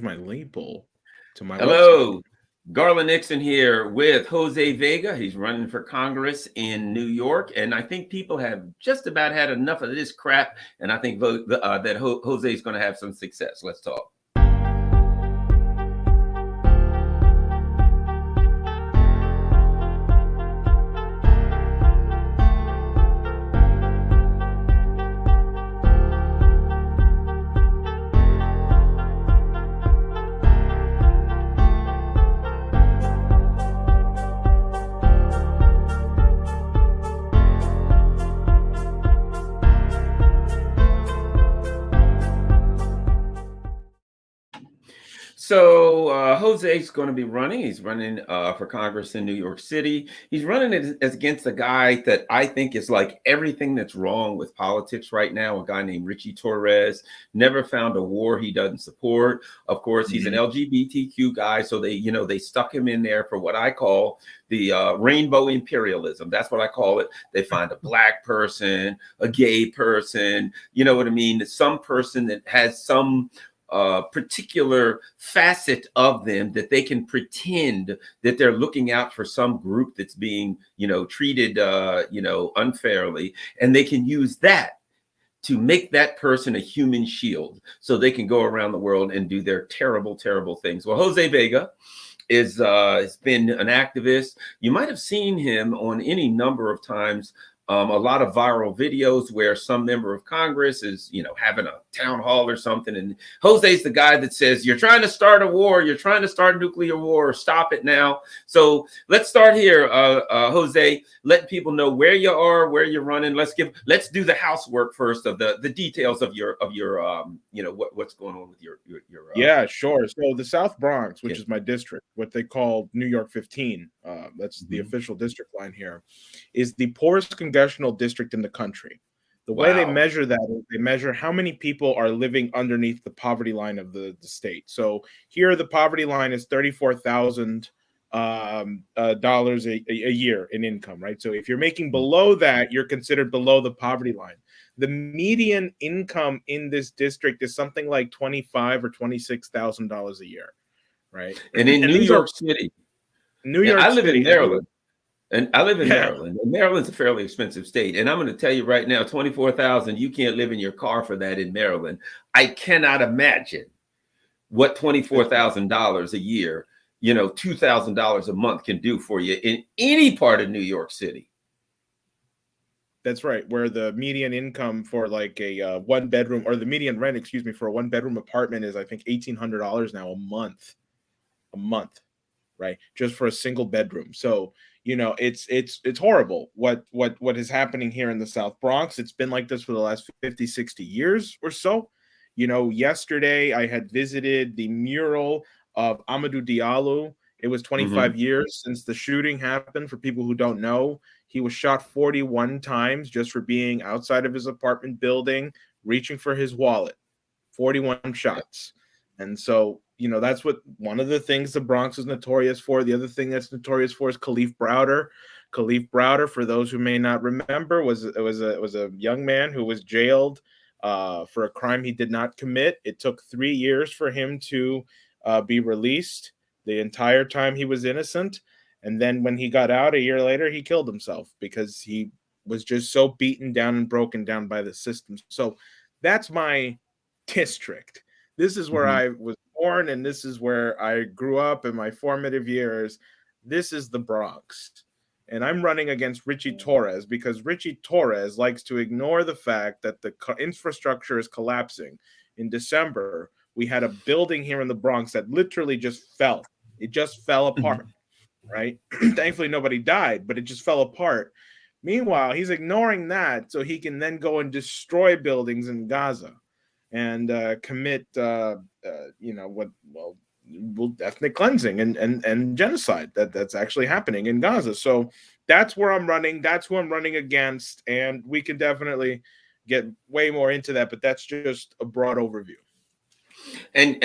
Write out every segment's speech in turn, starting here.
my label to my website. Hello, Garland Nixon here with Jose Vega. He's running for Congress in New York, and I think people have just about had enough of this crap. And I think that Jose is going to have some success. Let's talk. So Jose's going to be running. He's running for Congress in New York City. He's running as against a guy that I think is like everything that's wrong with politics right now. A guy named Ritchie Torres. Never found a war he doesn't support. Of course, he's an LGBTQ guy, so they stuck him in there for what I call the rainbow imperialism. That's what I call it. They find a black person, a gay person. You know what I mean? Some person that has some particular facet of them that they can pretend that they're looking out for some group that's being, treated, unfairly, and they can use that to make that person a human shield so they can go around the world and do their terrible, terrible things. Well, Jose Vega has been an activist. You might have seen him on any number of times. A lot of viral videos where some member of Congress is, having a town hall or something. And Jose's the guy that says, you're trying to start a war. You're trying to start a nuclear war. Stop it now. So let's start here, Jose, letting people know where you are, where you're running. Let's do the housework first of the details of your what's going on with your Yeah, sure. So the South Bronx, which is my district, what they call New York 15, that's the official district line here, is the poorest congressional district in the country. The way they measure that is they measure how many people are living underneath the poverty line of the state. So here the poverty line is $34,000 dollars a year in income, right? So if you're making below that, you're considered below the poverty line. The median income in this district is something like $25,000 or $26,000 a year, right? And in New York City, I live in Maryland. And I live in Maryland. And Maryland's a fairly expensive state. And I'm going to tell you right now, 24,000, you can't live in your car for that in Maryland. I cannot imagine what $24,000 a year, $2,000 a month can do for you in any part of New York City. That's right. Where the median income for like a one bedroom, or the median rent, excuse me, for a one bedroom apartment is, I think, $1,800 now a month, right? Just for a single bedroom. So, it's horrible what is happening here in the South Bronx. It's been like this for the last 50, 60 years or so. Yesterday I had visited the mural of Amadou Diallo. It was 25 years since the shooting happened. For people who don't know, he was shot 41 times just for being outside of his apartment building, reaching for his wallet. 41 shots. And so, that's what one of the things the Bronx is notorious for. The other thing that's notorious for is Kalief Browder. Kalief Browder, for those who may not remember, was a young man who was jailed for a crime he did not commit. It took 3 years for him to be released. The entire time he was innocent. And then when he got out a year later, he killed himself because he was just so beaten down and broken down by the system. So that's my district. This is where I was born, and this is where I grew up in my formative years. This is the Bronx. And I'm running against Ritchie Torres because Ritchie Torres likes to ignore the fact that the infrastructure is collapsing. In December, we had a building here in the Bronx that literally just fell. It just fell apart, right? Thankfully, nobody died, but it just fell apart. Meanwhile, he's ignoring that so he can then go and destroy buildings in Gaza and commit, ethnic cleansing and genocide that's actually happening in Gaza. So that's where I'm running. That's who I'm running against. And we can definitely get way more into that, but that's just a broad overview. And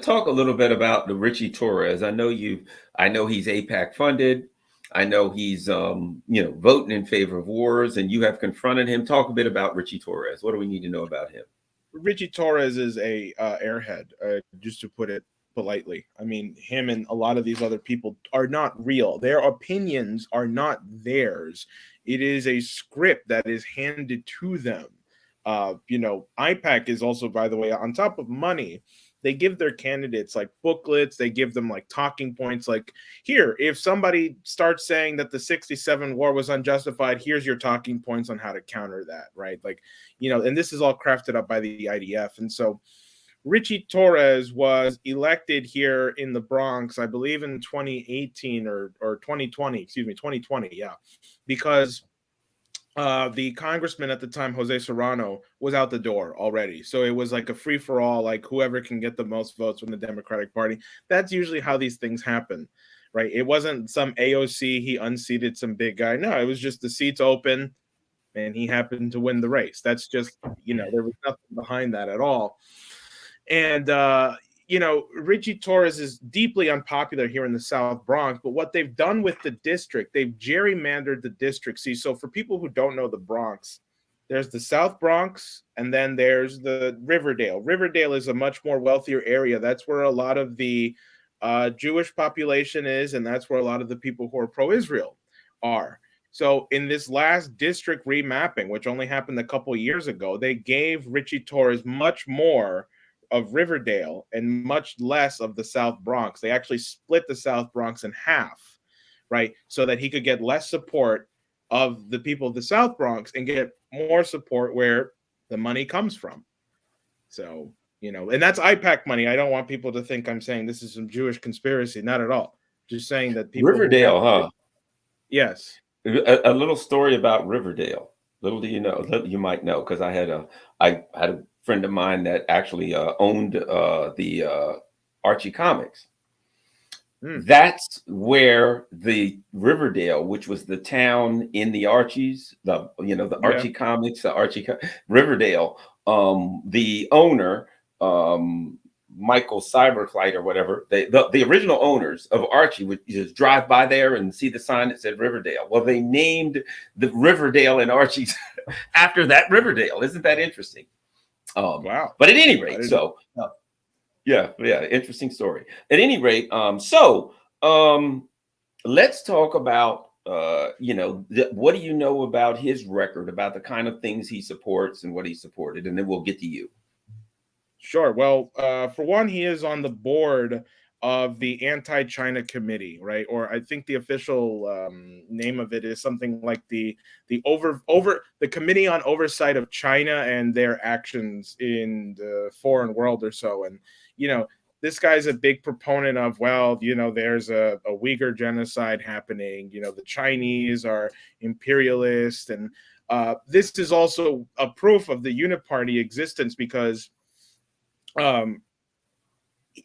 talk a little bit about the Ritchie Torres. I know he's AIPAC funded. I know he's voting in favor of wars, and you have confronted him. Talk a bit about Ritchie Torres. What do we need to know about him? Ritchie Torres is a airhead, just to put it politely. I mean, him and a lot of these other people are not real. Their opinions are not theirs. It is a script that is handed to them. IPAC is also, by the way, on top of money, they give their candidates like booklets, they give them like talking points, like, here, if somebody starts saying that the 67 war was unjustified, here's your talking points on how to counter that, right? Like, and this is all crafted up by the IDF. And so Ritchie Torres was elected here in the Bronx, I believe in 2018 or 2020, excuse me, 2020, yeah, because the congressman at the time, Jose Serrano, was out the door already. So it was like a free for all, like whoever can get the most votes from the Democratic Party. That's usually how these things happen, right? It wasn't some AOC, he unseated some big guy. No, it was just the seats open and he happened to win the race. That's just, there was nothing behind that at all. And, Ritchie Torres is deeply unpopular here in the South Bronx, but what they've done with the district, they've gerrymandered the district. See, so for people who don't know the Bronx, there's the South Bronx, and then there's the Riverdale. Riverdale is a much more wealthier area. That's where a lot of the Jewish population is, and that's where a lot of the people who are pro-Israel are. So in this last district remapping, which only happened a couple of years ago, they gave Ritchie Torres much more of Riverdale and much less of the South Bronx. They actually split the South Bronx in half, right? So that he could get less support of the people of the South Bronx and get more support where the money comes from. So, and that's IPAC money. I don't want people to think I'm saying this is some Jewish conspiracy. Not at all. Just saying that people. Riverdale, huh? Yes. A little story about Riverdale. Little do you know, you might know, because I had a friend of mine that actually owned the Archie Comics. That's where the Riverdale, which was the town in the Archies, the Archie Comics, Riverdale. The owner, Michael Cyberclight or whatever, the original owners of Archie would just drive by there and see the sign that said Riverdale. Well, they named the Riverdale in Archie after that Riverdale. Isn't that interesting? Wow. But at any rate, yeah, interesting story. At any rate, let's talk about what do you know about his record, about the kind of things he supports and what he supported, and then we'll get to you. Sure. Well, for one, he is on the board of the Anti-China Committee, right? Or I think the official name of it is something like the Committee on Oversight of China and their actions in the foreign world or so. And this guy's a big proponent of, there's a Uyghur genocide happening. The Chinese are imperialist, and this is also a proof of the uniparty existence because.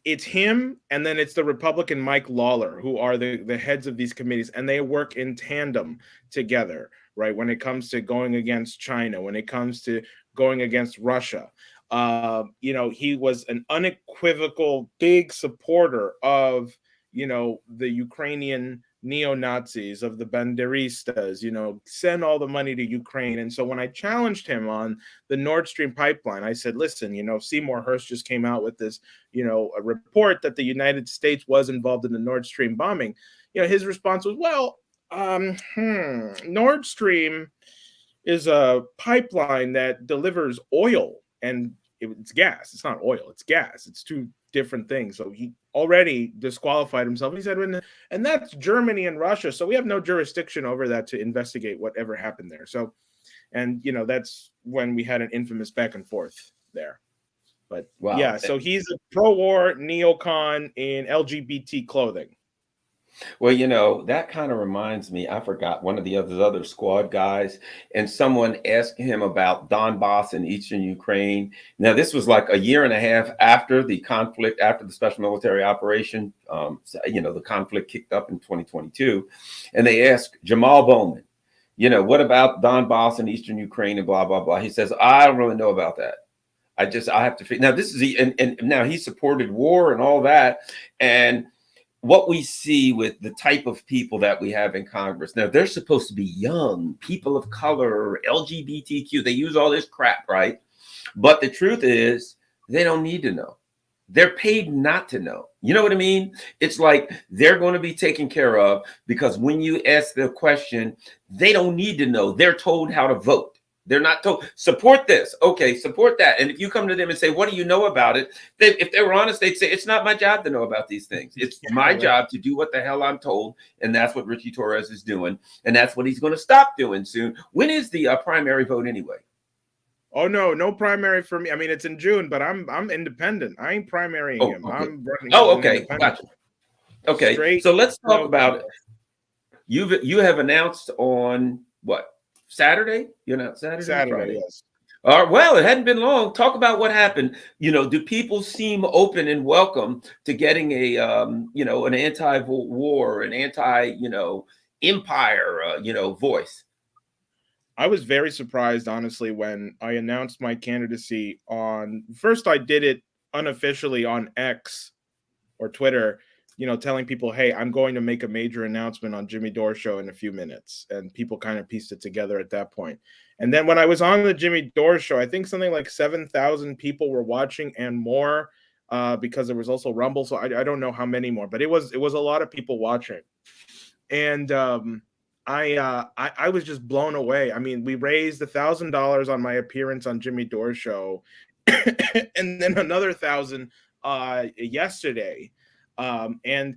It's him, and then it's the Republican Mike Lawler, who are the heads of these committees, and they work in tandem together, right? When it comes to going against China, when it comes to going against Russia. He was an unequivocal big supporter of, the Ukrainian neo-Nazis, of the Banderistas, send all the money to Ukraine. And so when I challenged him on the Nord Stream pipeline, I said, listen, Seymour Hersh just came out with this, a report that the United States was involved in the Nord Stream bombing. His response was, Nord Stream is a pipeline that delivers oil, and it's gas. It's not oil, it's gas. It's two different things. So he already disqualified himself. He said, and that's Germany and Russia. So we have no jurisdiction over that to investigate whatever happened there. So, and that's when we had an infamous back and forth there. But wow. Yeah, so he's a pro-war neocon in LGBT clothing. Well, that kind of reminds me, I forgot one of the other squad guys, and someone asked him about Donbass in eastern Ukraine. Now, this was like a year and a half after the conflict, after the special military operation. The conflict kicked up in 2022. And they asked Jamal Bowman, what about Donbass in eastern Ukraine and blah, blah, blah. He says, I don't really know about that. I have to figure. Now, this is, and now he supported war and all that. And what we see with the type of people that we have in Congress. Now, they're supposed to be young, people of color, LGBTQ. They use all this crap, right? But the truth is, they don't need to know. They're paid not to know. You know what I mean? It's like they're going to be taken care of because when you ask the question, they don't need to know. They're told how to vote. They're not told, support this. Okay, support that. And if you come to them and say, what do you know about it? If they were honest, they'd say, it's not my job to know about these things. It's my job to do what the hell I'm told. And that's what Ritchie Torres is doing. And that's what he's going to stop doing soon. When is the primary vote anyway? Oh no primary for me. I mean, it's in June, but I'm independent. I ain't primarying him. Okay. I'm running. Oh, okay. Gotcha. Okay. Straight, so let's talk about it. You have announced on what? Saturday? You're not Saturday? Friday. Yes. Well, it hadn't been long. Talk about what happened. Do people seem open and welcome to getting a an anti-war, an empire, voice? I was very surprised, honestly, when I announced my candidacy first I did it unofficially on X or Twitter, telling people, hey, I'm going to make a major announcement on Jimmy Dore show in a few minutes. And people kind of pieced it together at that point. And then when I was on the Jimmy Dore show, I think something like 7,000 people were watching and more because there was also Rumble. So I don't know how many more, but it was a lot of people watching. And I was just blown away. I mean, we raised $1,000 on my appearance on Jimmy Dore show, and then another 1,000 yesterday. And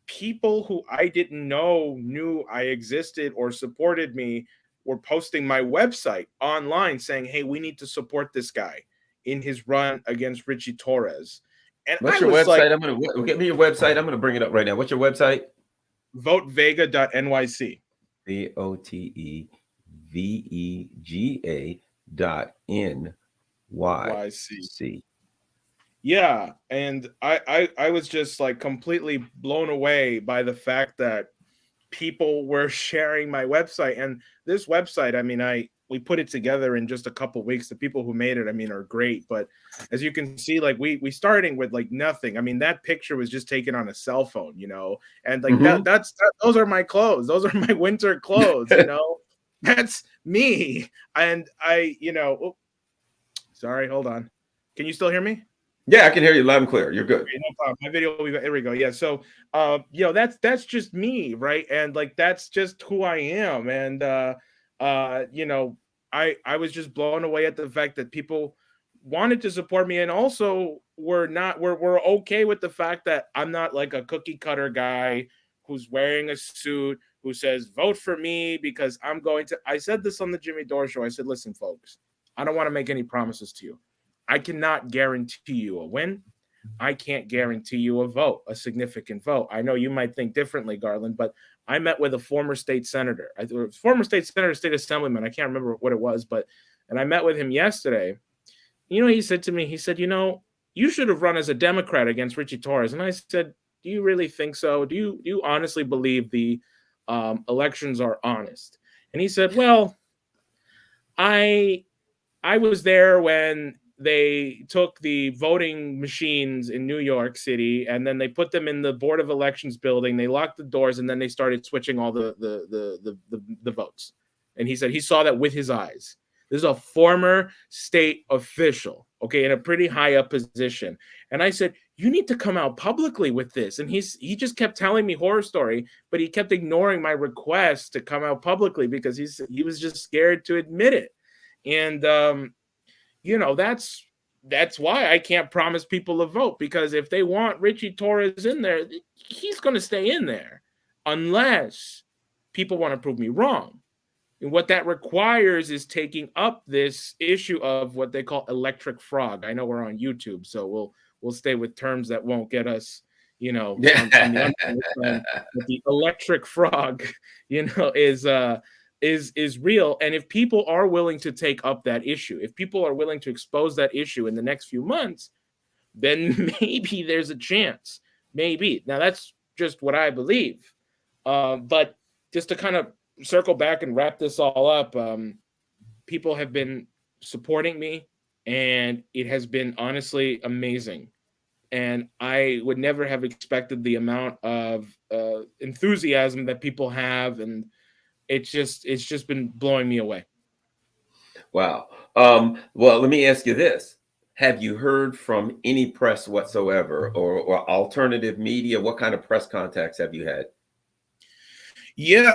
people who I didn't know knew I existed or supported me were posting my website online saying, "Hey, we need to support this guy in his run against Ritchie Torres." And what's your website? I'm gonna get me your website. I'm gonna bring it up right now. What's your website? Votevega.nyc. VOTEVEGA.NYC. Yeah, and I was just like completely blown away by the fact that people were sharing my website. And this website, I mean, we put it together in just a couple of weeks. The people who made it, I mean, are great. But as you can see, like we starting with like nothing. I mean, that picture was just taken on a cell phone, and like those are my clothes. Those are my winter clothes, That's me. And sorry, hold on. Can you still hear me? Yeah, I can hear you loud and clear. You're good. Okay, no problem. My video, here we go. Yeah. So, that's just me, right? And like, that's just who I am. And, I was just blown away at the fact that people wanted to support me and also we're okay with the fact that I'm not like a cookie cutter guy who's wearing a suit, who says, vote for me because I said this on the Jimmy Dore show. I said, listen, folks, I don't want to make any promises to you. I cannot guarantee you a win. I can't guarantee you a significant vote. I know you might think differently, Garland, but I met with a former state senator, state assemblyman. I can't remember what it was, and I met with him yesterday. He said to me, he said, you should have run as a Democrat against Ritchie Torres. And I said, do you really think so? Do you honestly believe the elections are honest? And he said, well, I was there when they took the voting machines in New York City and then they put them in the Board of Elections building. They locked the doors and then they started switching all the votes. And he said he saw that with his eyes. This is a former state official, okay, in a pretty high up position. And I said, you need to come out publicly with this. And he just kept telling me horror story, but he kept ignoring my request to come out publicly because he was just scared to admit it. And that's why I can't promise people a vote, because if they want Ritchie Torres in there, he's going to stay in there unless people want to prove me wrong. And what that requires is taking up this issue of what they call electric frog. I know we're on YouTube, so we'll stay with terms that won't get us, on the but the electric frog, is real. And if people are willing to take up that issue, if people are willing to expose that issue in the next few months, then maybe there's a chance. Maybe. Now, that's just what I believe. But just to kind of circle back and wrap this all up, people have been supporting me, and it has been honestly amazing. And I would never have expected the amount of enthusiasm that people have, and it's just been blowing me away. Wow. Well, let me ask you this. Have you heard from any press whatsoever, or alternative media? What kind of press contacts have you had? Yeah,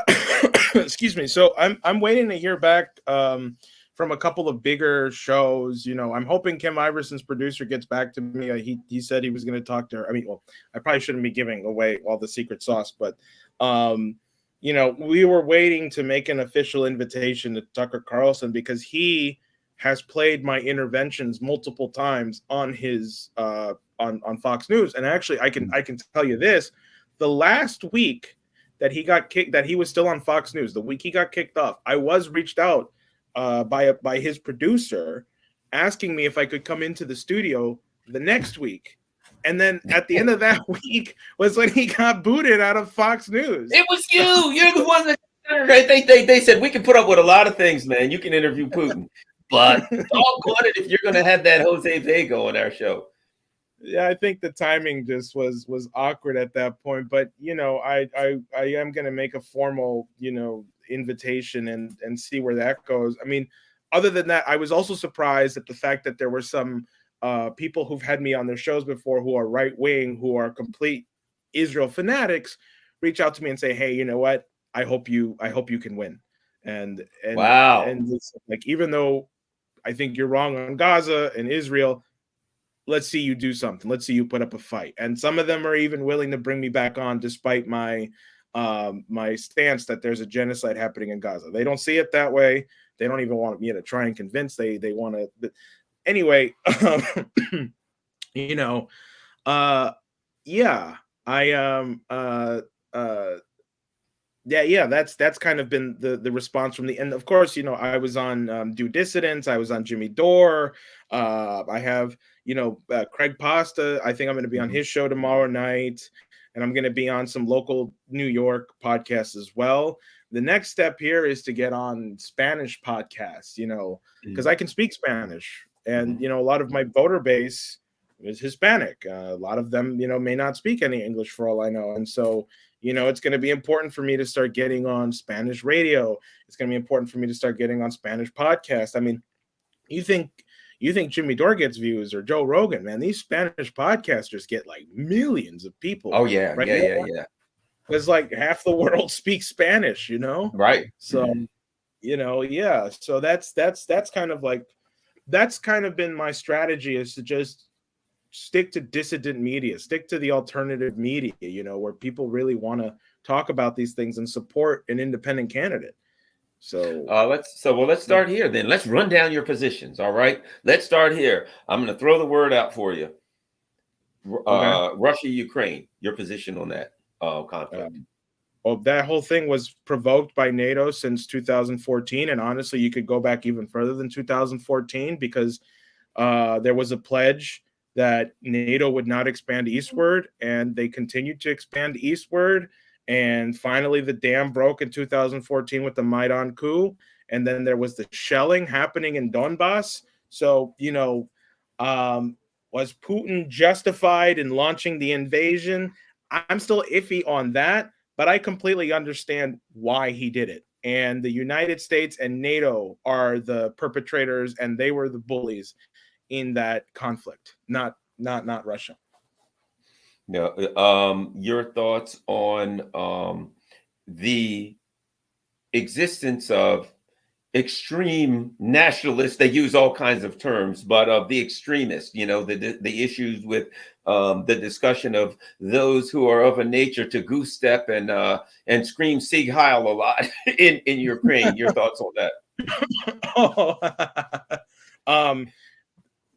excuse me. So I'm waiting to hear back from a couple of bigger shows. You know, I'm hoping Kim Iverson's producer gets back to me. He said he was going to talk to her. I mean, well, I probably shouldn't be giving away all the secret sauce, but um, you know, we were waiting to make an official invitation to Tucker Carlson because he has played my interventions multiple times on his on Fox News. And actually, I can tell you this: the last week that he got kicked, that he was still on Fox News, the week he got kicked off, I was reached out by his producer asking me if I could come into the studio the next week. And then at the end of that week was when he got booted out of Fox News. It was you. You're the one that they said we can put up with a lot of things, man. You can interview Putin, but doggone it if you're going to have that Jose Vega on our show. Yeah, I think the timing just was awkward at that point. But you know, I am going to make a formal, you know, invitation and see where that goes. I mean, other than that, I was also surprised at the fact that there were some people who've had me on their shows before who are right wing, who are complete Israel fanatics, reach out to me and say, "Hey, you know what? I hope you can win." Wow. And it's like, even though I think you're wrong on Gaza and Israel, let's see you do something. Let's see you put up a fight. And some of them are even willing to bring me back on despite my my stance that there's a genocide happening in Gaza. They don't see it that way. They don't even want me to try and convince. They want to. Anyway, you know, yeah, I yeah, that's kind of been the response from the end. Of course, you know, I was on Due Dissidents, I was on Jimmy Dore. I have, you know, Craig Pasta. I think I'm going to be on his show tomorrow night, and I'm going to be on some local New York podcasts as well. The next step here is to get on Spanish podcasts, you know, because I can speak Spanish, and you know, a lot of my voter base is Hispanic. A lot of them, you know, may not speak any English for all I know, and so, you know, it's going to be important for me to start getting on Spanish radio. It's going to be important for me to start getting on Spanish podcasts. I mean, you think Jimmy Dore gets views, or Joe Rogan, man? These Spanish podcasters get like millions of people Oh yeah, right yeah, now. yeah. Because like half the world speaks Spanish, you know. Right. So, you know, yeah. So that's kind of like, that's kind of been my strategy, is to just stick to dissident media, stick to the alternative media, you know, where people really want to talk about these things and support an independent candidate. So let's start here then. Let's run down your positions. All right. Let's start here. I'm going to throw the word out for you. okay. Russia, Ukraine, your position on that conflict. Well, that whole thing was provoked by NATO since 2014, and honestly, you could go back even further than 2014, because there was a pledge that NATO would not expand eastward, and they continued to expand eastward. And finally, the dam broke in 2014 with the Maidan coup, and then there was the shelling happening in Donbass. So, you know, was Putin justified in launching the invasion? I'm still iffy on that, but I completely understand why he did it. And the United States and NATO are the perpetrators, and they were the bullies in that conflict, not Russia. Yeah. Your thoughts on the existence of extreme nationalists? They use all kinds of terms, but of the extremists, you know, the issues with the discussion of those who are of a nature to goose step and scream Sieg Heil a lot in Ukraine. Your thoughts on that?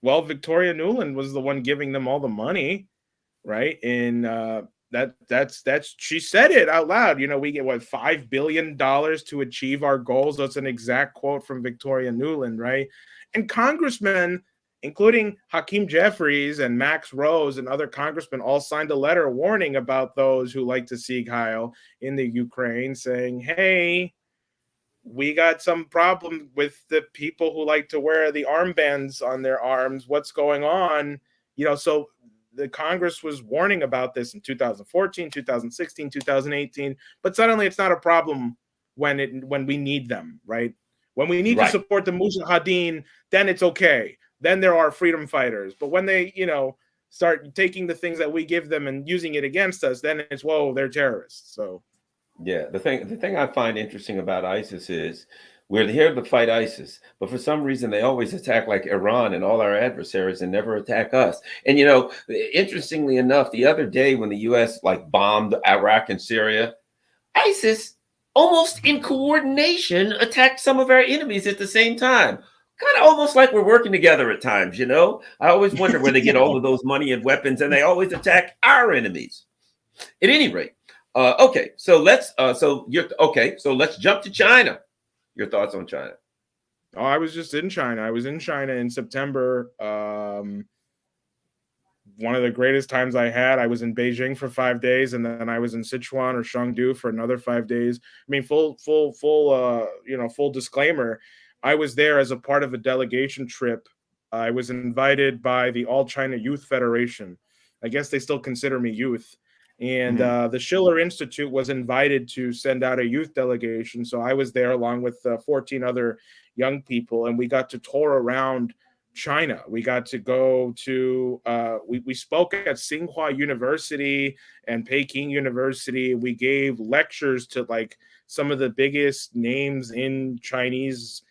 Well, Victoria Nuland was the one giving them all the money, right? And that's she said it out loud. You know, we get what, $5 billion to achieve our goals. That's an exact quote from Victoria Nuland, right? And congressmen, including Hakeem Jeffries and Max Rose and other congressmen, all signed a letter warning about those who like to Sieg Heil in the Ukraine, saying, hey, we got some problem with the people who like to wear the armbands on their arms. What's going on? You know, so the Congress was warning about this in 2014, 2016, 2018, but suddenly it's not a problem when we need them, right? When we need to Right. support the Mujahideen, then it's okay. Then there are freedom fighters. But when they, start taking the things that we give them and using it against us, then it's, whoa, they're terrorists. So Yeah, the thing I find interesting about ISIS is we're here to fight ISIS, but for some reason they always attack like Iran and all our adversaries and never attack us. And interestingly enough, the other day when the US like bombed Iraq and Syria, ISIS almost in coordination attacked some of our enemies at the same time. Kind of almost like we're working together at times, I always wonder where they get all of those money and weapons, and they always attack our enemies. At any rate, okay, so let's jump to China. Your thoughts on China? Oh, I was just in China. I was in China in September. One of the greatest times I had. I was in Beijing for 5 days, and then I was in Sichuan or Chengdu for another 5 days. I mean, full disclaimer. I was there as a part of a delegation trip. I was invited by the All China Youth Federation. I guess they still consider me youth. And the Schiller Institute was invited to send out a youth delegation. So I was there along with 14 other young people, and we got to tour around China. We got to go to, we spoke at Tsinghua University and Peking University. We gave lectures to like some of the biggest names in Chinese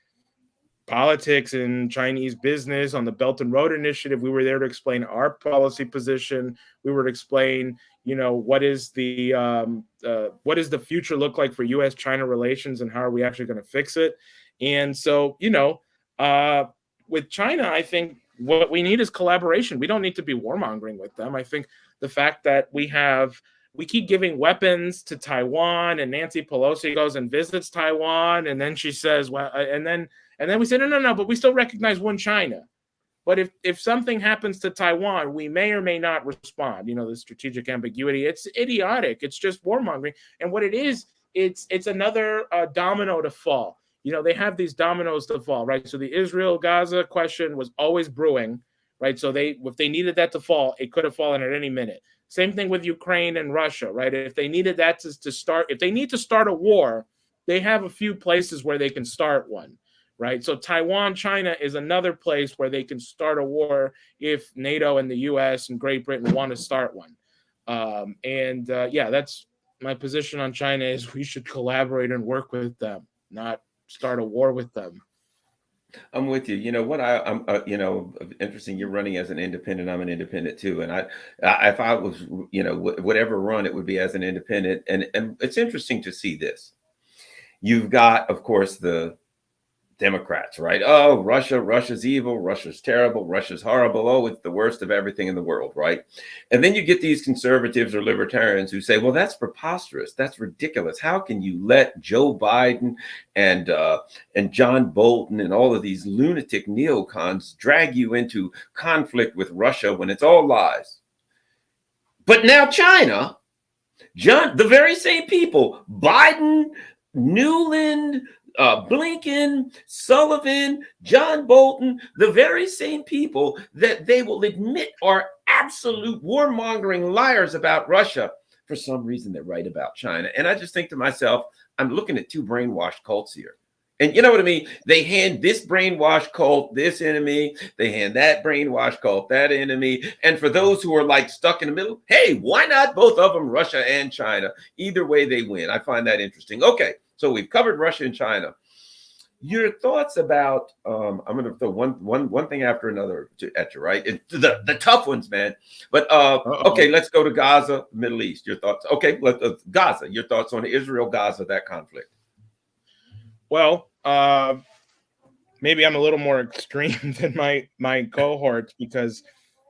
politics and Chinese business on the Belt and Road Initiative. We were there to explain our policy position. We were to explain, what is the future look like for U.S.-China relations and how are we actually going to fix it? And so, with China, I think what we need is collaboration. We don't need to be warmongering with them. I think the fact that we keep giving weapons to Taiwan, and Nancy Pelosi goes and visits Taiwan, and then she says, well, and then we say, no, but we still recognize one China. But if something happens to Taiwan, we may or may not respond. The strategic ambiguity, it's idiotic. It's just warmongering. And what it is, it's another domino to fall. They have these dominoes to fall, right? So the Israel-Gaza question was always brewing, right? So if they needed that to fall, it could have fallen at any minute. Same thing with Ukraine and Russia, right? If they needed that to start, if they need to start a war, they have a few places where they can start one. Right. So Taiwan, China is another place where they can start a war if NATO and the US and Great Britain want to start one. That's my position on China is we should collaborate and work with them, not start a war with them. I'm with you. I'm interesting. You're running as an independent. I'm an independent too. And if I was, whatever run, it would be as an independent. And it's interesting to see this. You've got, of course, the Democrats, right? Oh, Russia's evil. Russia's terrible. Russia's horrible. Oh, it's the worst of everything in the world, right? And then you get these conservatives or libertarians who say, well, that's preposterous. That's ridiculous. How can you let Joe Biden and John Bolton and all of these lunatic neocons drag you into conflict with Russia when it's all lies? But now China, the very same people, Biden, Newland, Blinken, Sullivan, John Bolton, the very same people that they will admit are absolute warmongering liars about Russia. For some reason, they're right about China. And I just think to myself, I'm looking at two brainwashed cults here. And you know what I mean? They hand this brainwashed cult this enemy. They hand that brainwashed cult that enemy. And for those who are like stuck in the middle, hey, why not both of them, Russia and China? Either way, they win. I find that interesting. Okay. So we've covered Russia and China. Your thoughts about I'm going to throw one thing after another at you, right? The tough ones, man. But okay, let's go to Gaza, Middle East. Your thoughts? Okay, Gaza. Your thoughts on Israel-Gaza, that conflict? Well, maybe I'm a little more extreme than my cohorts because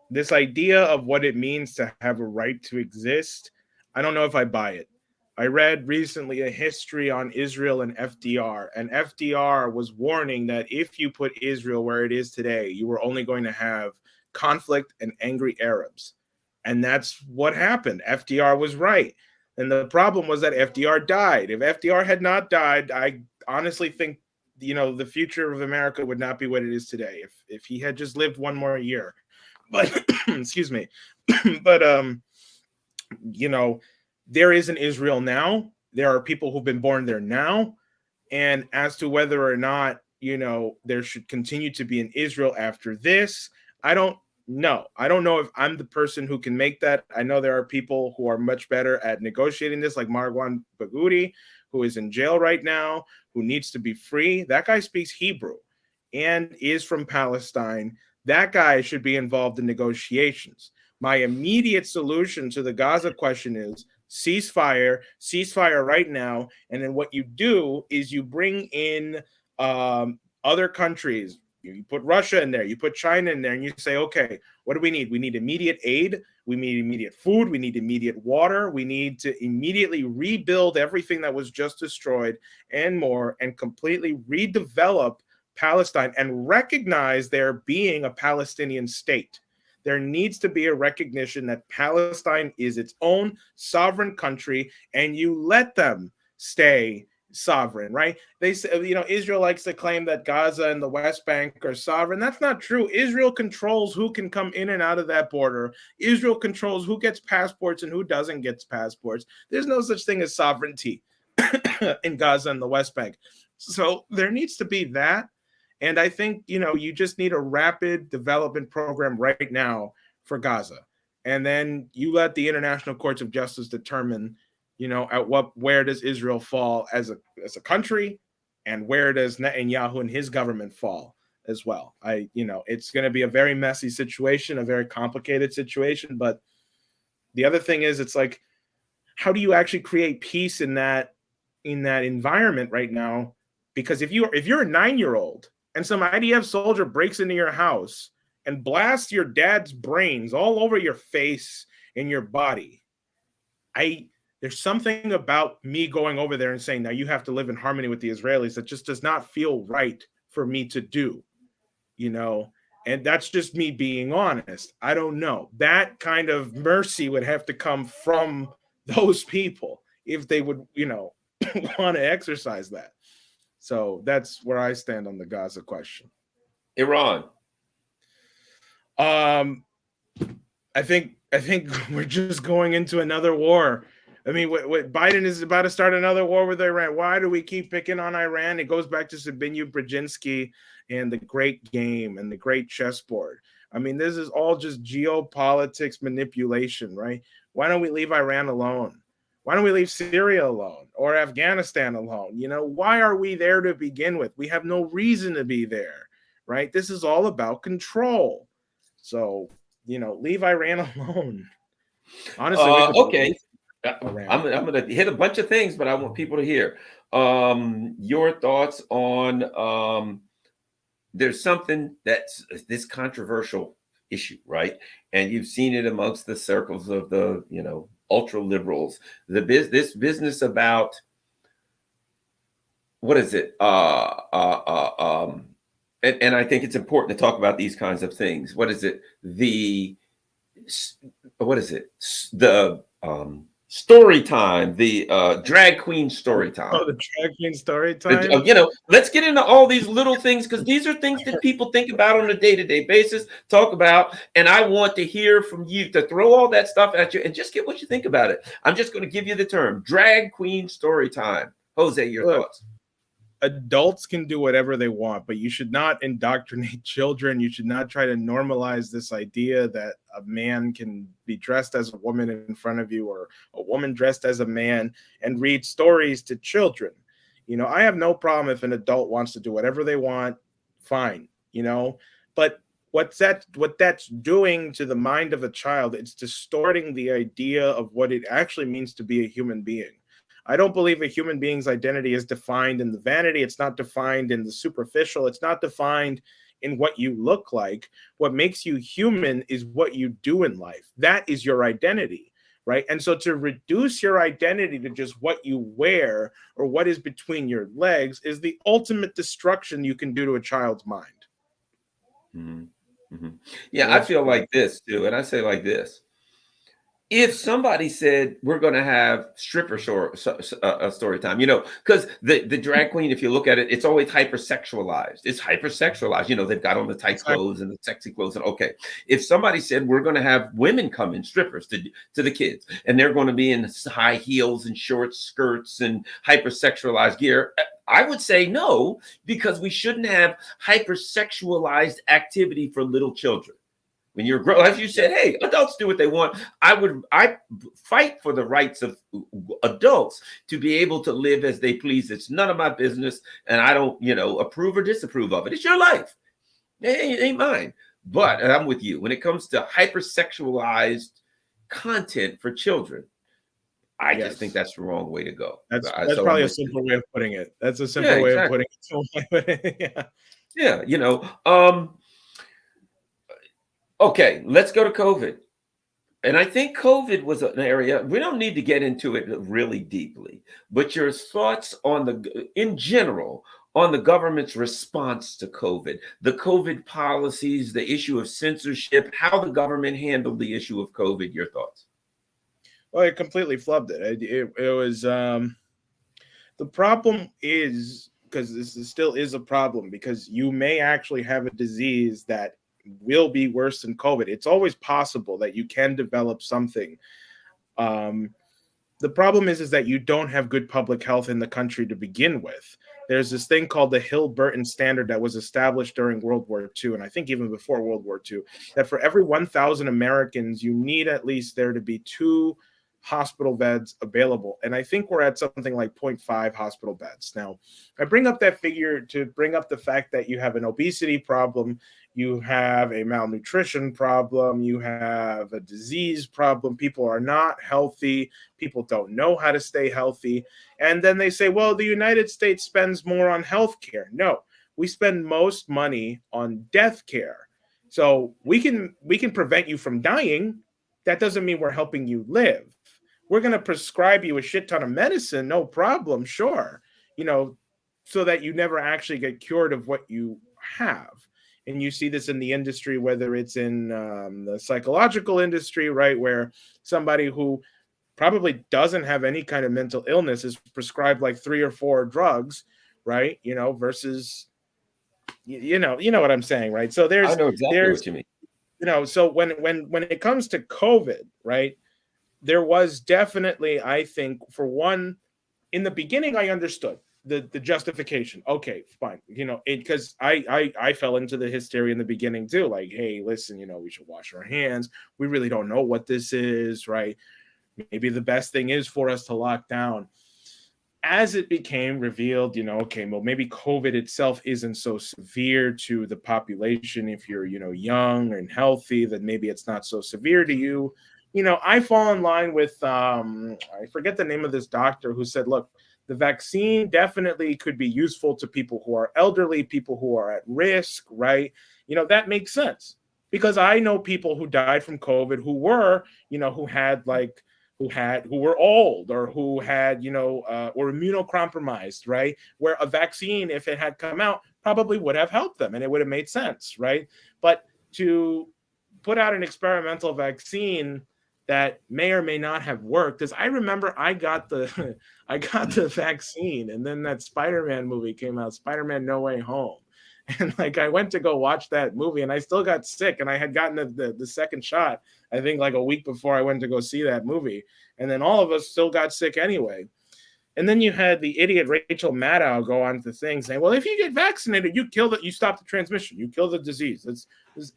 this idea of what it means to have a right to exist, I don't know if I buy it. I read recently a history on Israel and FDR was warning that if you put Israel where it is today, you were only going to have conflict and angry Arabs. And that's what happened. FDR was right. And the problem was that FDR died. If FDR had not died, I honestly think, the future of America would not be what it is today if he had just lived one more year. But, excuse me. But, there is an Israel now. There are people who've been born there now. And as to whether or not, there should continue to be an Israel after this, I don't know. I don't know if I'm the person who can make that. I know there are people who are much better at negotiating this, like Marwan Baghouti, who is in jail right now, who needs to be free. That guy speaks Hebrew and is from Palestine. That guy should be involved in negotiations. My immediate solution to the Gaza question is ceasefire right now. And then what you do is you bring in other countries. You put Russia in there, you put China in there, and you say, okay, what do we need? We need immediate aid. We need immediate food. We need immediate water. We need to immediately rebuild everything that was just destroyed and more, and completely redevelop Palestine and recognize there being a Palestinian state. There needs to be a recognition that Palestine is its own sovereign country, and you let them stay sovereign, right? They say, Israel likes to claim that Gaza and the West Bank are sovereign. That's not true. Israel controls who can come in and out of that border. Israel controls who gets passports and who doesn't get passports. There's no such thing as sovereignty in Gaza and the West Bank. So there needs to be that. And I think, you just need a rapid development program right now for Gaza. And then you let the international courts of justice determine, where does Israel fall as a country, and where does Netanyahu and his government fall as well. It's going to be a very messy situation, a very complicated situation. But the other thing is, it's like, how do you actually create peace in that environment right now? Because if you're a 9-year-old and some IDF soldier breaks into your house and blasts your dad's brains all over your face and your body, there's something about me going over there and saying, now you have to live in harmony with the Israelis, that just does not feel right for me to do, and that's just me being honest. I don't know. That kind of mercy would have to come from those people if they would, want to exercise that. So that's where I stand on the Gaza question. Iran. I think we're just going into another war. I mean, what Biden is about to start another war with Iran. Why do we keep picking on Iran? It goes back to Zbigniew Brzezinski and the great game and the great chessboard. I mean, this is all just geopolitics manipulation, right? Why don't we leave Iran alone? Why don't we leave Syria alone or Afghanistan alone? Why are we there to begin with? We have no reason to be there, right? This is all about control. So, leave Iran alone. Honestly, okay. I'm going to hit a bunch of things, but I want people to hear your thoughts on there's something that's this controversial issue, right? And you've seen it amongst the circles of the, ultra liberals, this business about, what is it? And I think it's important to talk about these kinds of things. What is it? The story time, the drag queen story time. Oh, the drag queen story time. Let's get into all these little things, because these are things that people think about on a day-to-day basis, talk about, and I want to hear from you, to throw all that stuff at you and just get what you think about it. I'm just going to give you the term drag queen story time. Jose, your thoughts? Adults can do whatever they want, but you should not indoctrinate children. You should not try to normalize this idea that a man can be dressed as a woman in front of you, or a woman dressed as a man, and read stories to children. I have no problem if an adult wants to do whatever they want, fine, but what that's doing to the mind of a child, it's distorting the idea of what it actually means to be a human being. I don't believe a human being's identity is defined in the vanity. It's not defined in the superficial. It's not defined in what you look like. What makes you human is what you do in life. That is your identity, right? And so to reduce your identity to just what you wear or what is between your legs is the ultimate destruction you can do to a child's mind. Mm-hmm. Mm-hmm. Yeah, I feel like this too. And I say like this. If somebody said we're going to have stripper story time, because the drag queen, if you look at it, it's always hypersexualized. It's hypersexualized. They've got on the tight clothes and the sexy clothes. And okay, if somebody said we're going to have women come in, strippers to the kids, and they're going to be in high heels and short skirts and hypersexualized gear, I would say no, because we shouldn't have hypersexualized activity for little children. When you're grown, as you said, hey, adults do what they want. I fight for the rights of adults to be able to live as they please. It's none of my business, and I don't, approve or disapprove of it. It's your life. It ain't mine. But I'm with you. When it comes to hypersexualized content for children, I just think that's the wrong way to go. That's So probably a simple way of putting it. That's a simple way of putting it. Okay, let's go to COVID. And I think COVID was an area, we don't need to get into it really deeply, but your thoughts in general, on the government's response to COVID, the COVID policies, the issue of censorship, how the government handled the issue of COVID, your thoughts? Well, it completely flubbed it. It was, the problem is, because still is a problem, because you may actually have a disease that will be worse than COVID. It's always possible that you can develop something. The problem is that you don't have good public health in the country to begin with. There's this thing called the Hill-Burton standard that was established during World War II, and I think even before World War II, that for every 1,000 Americans, you need at least there to be 2 hospital beds available. And I think we're at something like 0.5 hospital beds. Now, I bring up that figure to bring up the fact that you have an obesity problem, you have a malnutrition problem, you have a disease problem. People are not healthy. People don't know how to stay healthy. And then they say, well, the United States spends more on healthcare. No, we spend most money on death care. So we can prevent you from dying. That doesn't mean we're helping you live. We're going to prescribe you a shit ton of medicine, no problem, sure, so that you never actually get cured of what you have. And you see this in the industry, whether it's in the psychological industry, right, where somebody who probably doesn't have any kind of mental illness is prescribed like 3 or 4 drugs, right, versus, you know what I'm saying, right? So I know exactly what you mean. So when it comes to COVID, right, there was definitely, I think, for one, in the beginning, I understood the justification. Okay, fine. Because I fell into the hysteria in the beginning too. Like, hey, listen, we should wash our hands. We really don't know what this is, right? Maybe the best thing is for us to lock down. As it became revealed, okay, well, maybe COVID itself isn't so severe to the population. If you're, young and healthy, then maybe it's not so severe to you. I fall in line with, I forget the name of this doctor who said, look, the vaccine definitely could be useful to people who are elderly, people who are at risk, right? That makes sense, because I know people who died from COVID who were, who were old, or who had, were immunocompromised, right? Where a vaccine, if it had come out, probably would have helped them and it would have made sense, right? But to put out an experimental vaccine that may or may not have worked, because I remember I got the vaccine, and then that Spider-Man movie came out, Spider-Man No Way Home. And I went to go watch that movie, and I still got sick, and I had gotten the second shot, I think like a week before I went to go see that movie. And then all of us still got sick anyway. And then you had the idiot Rachel Maddow go on to things saying, well, if you get vaccinated, you stop the transmission, you kill the disease.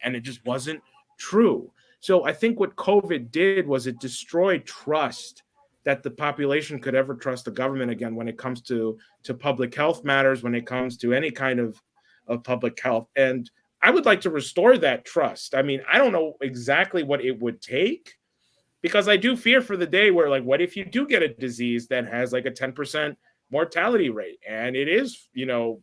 And it just wasn't true. So I think what COVID did was it destroyed trust that the population could ever trust the government again when it comes to public health matters, when it comes to any kind of public health. And I would like to restore that trust. I mean, I don't know exactly what it would take, because I do fear for the day where, what if you do get a disease that has like a 10% mortality rate, and it is,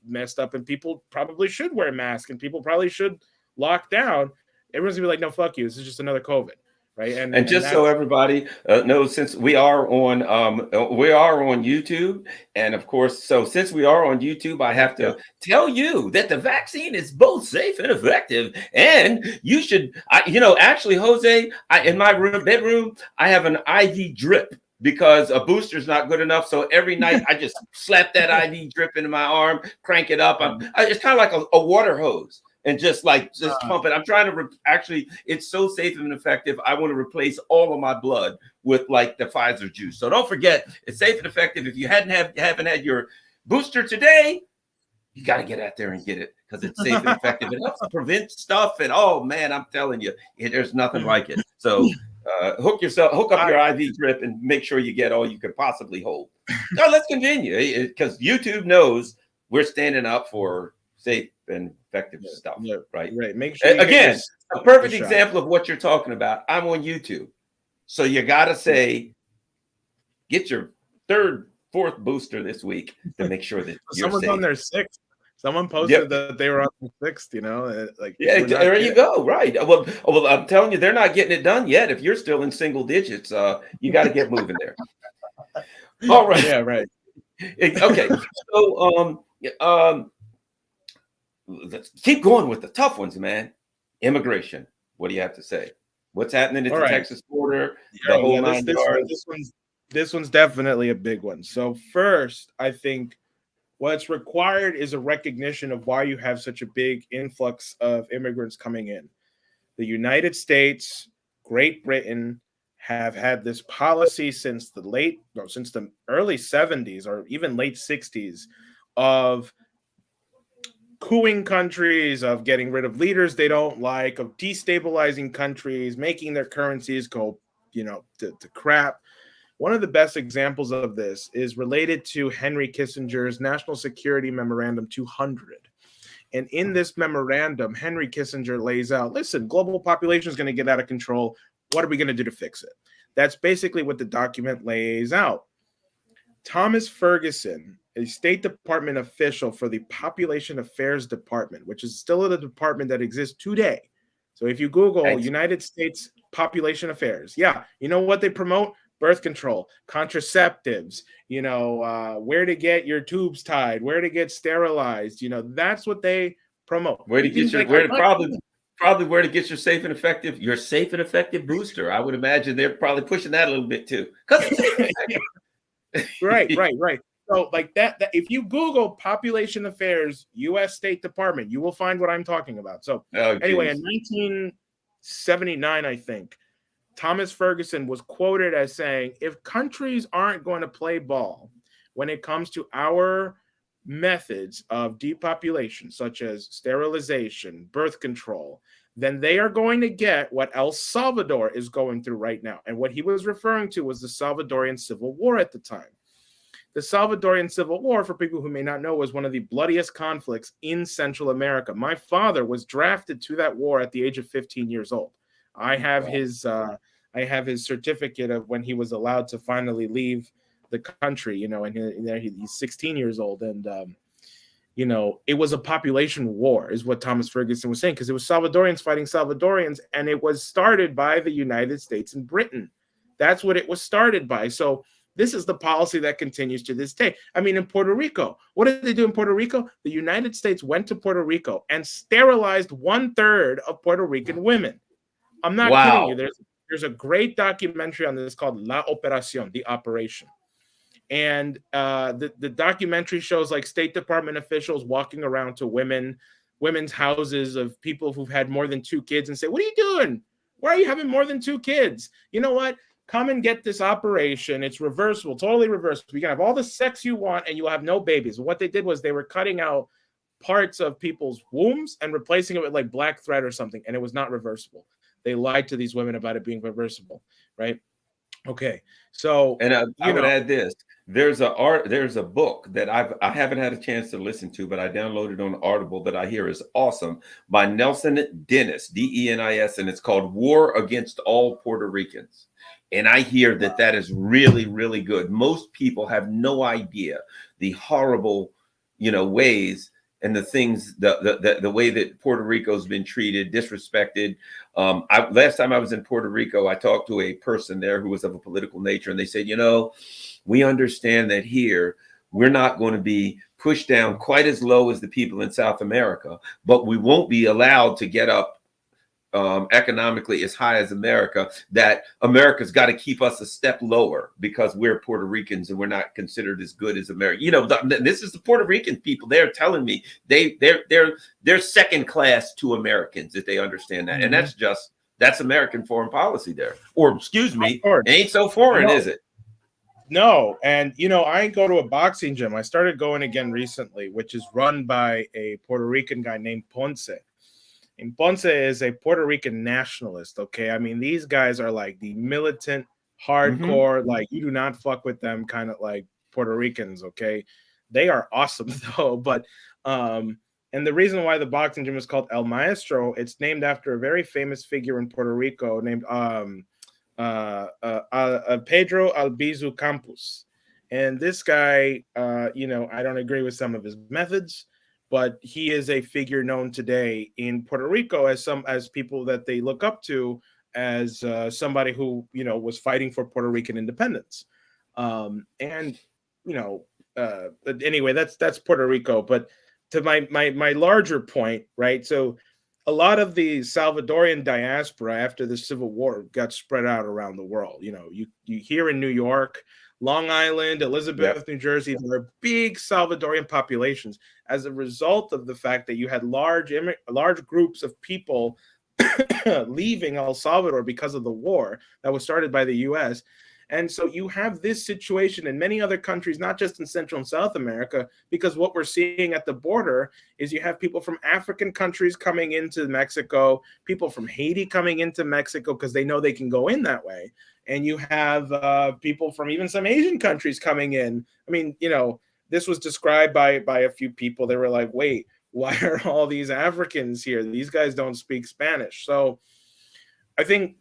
messed up, and people probably should wear masks, and people probably should lock down. Everyone's gonna be like, no, fuck you. This is just another COVID, right? And just so everybody knows, since we are on YouTube, and of course, so since we are on YouTube, I have to tell you that the vaccine is both safe and effective, and you should, actually, Jose, in my bedroom, I have an IV drip, because a booster's not good enough. So every night I just slap that IV drip into my arm, crank it up. It's kind of like a water hose. And just pump it. I'm trying to actually, it's so safe and effective. I want to replace all of my blood with the Pfizer juice. So don't forget, it's safe and effective. If you haven't had your Booster today, you got to get out there and get it because it's safe and effective. It helps prevent stuff. And oh man, I'm telling you, there's nothing like it. So hook up your IV drip and make sure you get all you could possibly hold. Now let's continue because YouTube knows we're standing up for safe and effective stuff. Yeah, right. Make sure again, a perfect example of what you're talking about. I'm on YouTube. So you got to say, get your third, fourth booster this week to make sure that someone's safe. on their sixth. Someone posted that they were on the sixth, like there you go. Right. Well, I'm telling you, they're not getting it done yet. If you're still in single digits, you got to get moving there. All right. Yeah, right. Okay. So let's keep going with the tough ones, man. Immigration. What do you have to say? What's happening at the Texas border? The whole 9 yards. This one's definitely a big one. So first, I think what's required is a recognition of why you have such a big influx of immigrants coming in. The United States, Great Britain have had this policy since the early 70s or even late 60s of cooing countries, of getting rid of leaders they don't like, of destabilizing countries, making their currencies go, to crap. One of the best examples of this is related to Henry Kissinger's National Security Memorandum 200. And in this memorandum, Henry Kissinger lays out, listen, global population is going to get out of control. What are we going to do to fix it? That's basically what the document lays out. Thomas Ferguson, a State Department official for the Population Affairs Department, which is still a department that exists today. So if you Google United States Population Affairs, you know what they promote? Birth control, contraceptives, where to get your tubes tied, where to get sterilized. That's what they promote. Where to get probably where to get your safe and effective booster. I would imagine they're probably pushing that a little bit too. Right. So like that if you Google Population Affairs, U.S. State Department, you will find what I'm talking about. So anyway, in 1979, I think, Thomas Ferguson was quoted as saying, if countries aren't going to play ball when it comes to our methods of depopulation, such as sterilization, birth control, then they are going to get what El Salvador is going through right now. And what he was referring to was the Salvadorian Civil War at the time. The Salvadorian Civil War, for people who may not know, was one of the bloodiest conflicts in Central America. My father was drafted to that war at the age of 15 years old. I have his certificate of when he was allowed to finally leave the country, and he's 16 years old. And, it was a population war is what Thomas Ferguson was saying, because it was Salvadorians fighting Salvadorians, and it was started by the United States and Britain. That's what it was started by. So this is the policy that continues to this day. I mean, in Puerto Rico, what did they do in Puerto Rico? The United States went to Puerto Rico and sterilized 1/3 of Puerto Rican women. I'm not kidding you. There's a great documentary on this called La Operación, the operation. And the documentary shows like State Department officials walking around to women's houses of people who've had more than 2 kids and say, what are you doing? Why are you having more than 2 kids? You know what? Come and get this operation. It's reversible, totally reversible. You can have all the sex you want and you'll have no babies. And what they did was they were cutting out parts of people's wombs and replacing it with like black thread or something. And it was not reversible. They lied to these women about it being reversible, right? Okay, so and I would add this: there's a book that I haven't had a chance to listen to, but I downloaded on Audible that I hear is awesome by Nelson Dennis, Denis, and it's called "War Against All Puerto Ricans." And I hear that is really, really good. Most people have no idea the horrible, ways and the things, the way that Puerto Rico's been treated, disrespected. Last time I was in Puerto Rico, I talked to a person there who was of a political nature, and they said, we understand that here we're not going to be pushed down quite as low as the people in South America, but we won't be allowed to get up economically as high as America, that America's got to keep us a step lower because we're Puerto Ricans and we're not considered as good as America. This is the Puerto Rican people. They're telling me they're second class to Americans, if they understand that. Mm-hmm. And that's American foreign policy there. Or excuse me, it ain't so foreign, is it? No, and I go to a boxing gym. I started going again recently, which is run by a Puerto Rican guy named Ponce. And Ponce is a Puerto Rican nationalist. Okay, I mean these guys are like the militant, Hmm. hardcore, like you do not fuck with them kind of like Puerto Ricans. Okay, they are awesome though. But and the reason why the boxing gym is called El Maestro, it's named after a very famous figure in Puerto Rico named Pedro Albizu Campos. And this guy, I don't agree with some of his methods, but he is a figure known today in Puerto Rico as people that they look up to as somebody who was fighting for Puerto Rican independence. And but anyway, that's Puerto Rico. But to my larger point, right? So a lot of the Salvadorian diaspora after the Civil War got spread out around the world. You hear in New York, Long Island, Yep. Elizabeth, New Jersey, there are big Salvadorian populations as a result of the fact that you had large groups of people leaving El Salvador because of the war that was started by the U.S. And so you have this situation in many other countries, not just in Central and South America, because what we're seeing at the border is you have people from African countries coming into Mexico, people from Haiti coming into Mexico because they know they can go in that way. And you have people from even some Asian countries coming in. I mean, this was described by a few people. They were like, wait, why are all these Africans here? These guys don't speak Spanish. So I think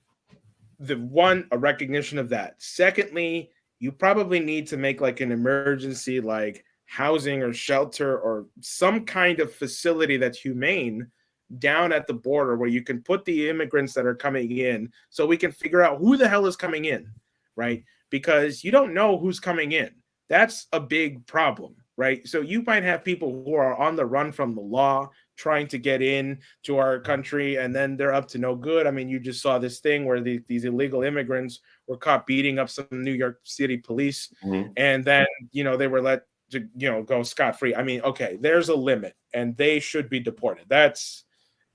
a recognition of that. Secondly, you probably need to make like an emergency like housing or shelter or some kind of facility that's humane down at the border where you can put the immigrants that are coming in so we can figure out who the hell is coming in, right? Because you don't know who's coming in. That's a big problem, right? So you might have people who are on the run from the law trying to get in to our country, and then they're up to no good. I mean, you just saw this thing where these illegal immigrants were caught beating up some New York City police, Hmm. and then they were let to go scot-free. I mean, okay, there's a limit, and they should be deported. That's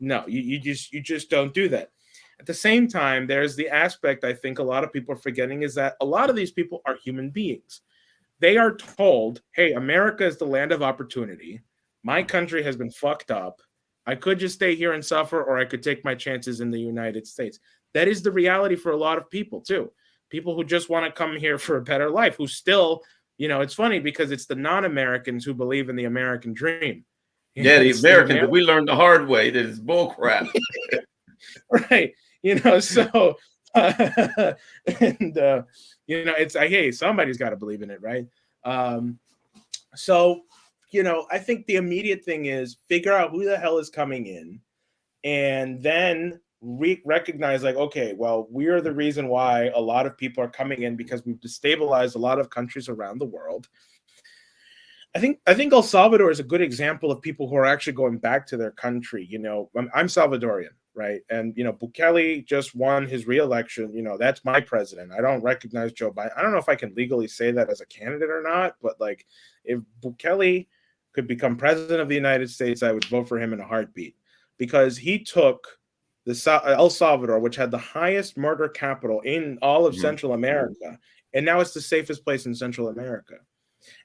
no, you just don't do that. At the same time, there's the aspect I think a lot of people are forgetting is that a lot of these people are human beings. They are told, hey, America is the land of opportunity. My country has been fucked up. I could just stay here and suffer, or I could take my chances in the United States. That is the reality for a lot of people, too. People who just want to come here for a better life, who still, it's funny because it's the non Americans who believe in the American dream. Yeah, the It's the Americans, American, we learned the hard way that it's bull crap. right? So, and, it's like, hey, somebody's got to believe in it, right? Um, So, I think the immediate thing is figure out who the hell is coming in and then recognize, like, okay, well, we're the reason why a lot of people are coming in because we've destabilized a lot of countries around the world. I think El Salvador is a good example of people who are actually going back to their country. I'm Salvadorian, right? And Bukele just won his reelection. That's my president. I don't recognize Joe Biden. I don't know if I can legally say that as a candidate or not, but like if Bukele could become president of the United States, I would vote for him in a heartbeat because he took El Salvador, which had the highest murder capital in all of Mhm. Central America, and now it's the safest place in Central America.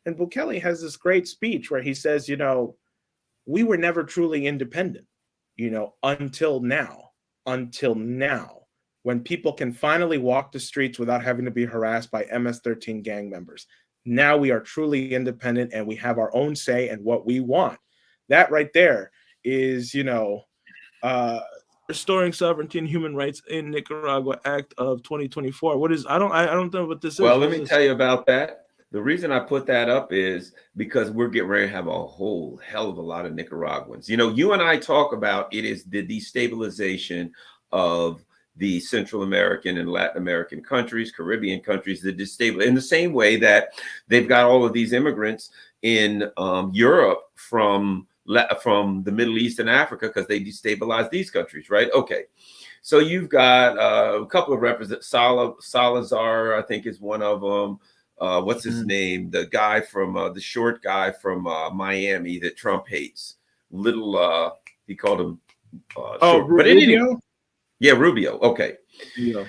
And Bukele has this great speech where he says, we were never truly independent, until now, when people can finally walk the streets without having to be harassed by MS-13 gang members. Now we are truly independent and we have our own say and what we want. That right there is, uh, Restoring Sovereignty and Human Rights in Nicaragua Act of 2024. What is, I don't know what this is. Well, What let is me this? tell you about that. The reason I put that up is because we're getting ready to have a whole hell of a lot of Nicaraguans. You and I talk about it is the destabilization of the Central American and Latin American countries, Caribbean countries, the destabilization in the same way that they've got all of these immigrants in Europe from the Middle East and Africa because they destabilized these countries, right? Okay. So you've got a couple of representatives. Salazar, I think, is one of them. What's his name? The guy from the short guy from Miami that Trump hates. He called him short. But anyway, Rubio? yeah, Rubio. Okay. Rubio.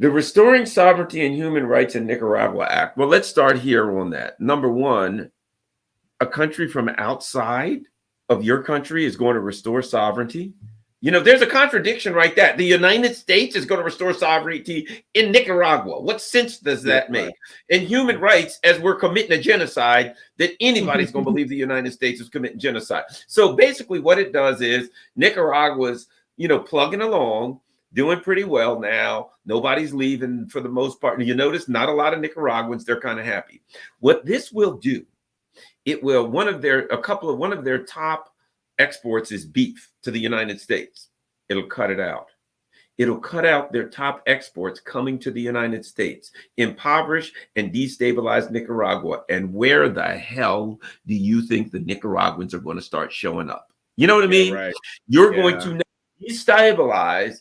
The Restoring Sovereignty and Human Rights in Nicaragua Act. Well, let's start here on that. Number one, a country from outside of your country is going to restore sovereignty. You know, there's a contradiction right there. The United States is going to restore sovereignty in Nicaragua. What sense does that make? And human rights, as we're committing a genocide, that anybody's going to believe the United States is committing genocide. So basically what it does is Nicaragua's, you know, plugging along, doing pretty well now. Nobody's leaving for the most part. And you notice not a lot of Nicaraguans, they're kind of happy. What this will do, it will, one of their top exports is beef to the United States. It'll cut it out. It'll cut out their top exports coming to the United States, impoverish and destabilize Nicaragua. And where the hell do you think the Nicaraguans are going to start showing up? You know what I mean? Right. You're going to destabilize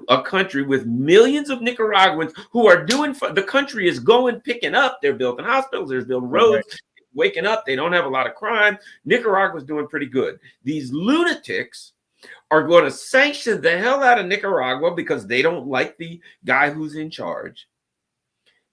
a country with millions of Nicaraguans who are doing, the country is picking up. They're building hospitals, they're building roads, waking up. They don't have a lot of crime. Nicaragua's doing pretty good. These lunatics are going to sanction the hell out of Nicaragua because they don't like the guy who's in charge.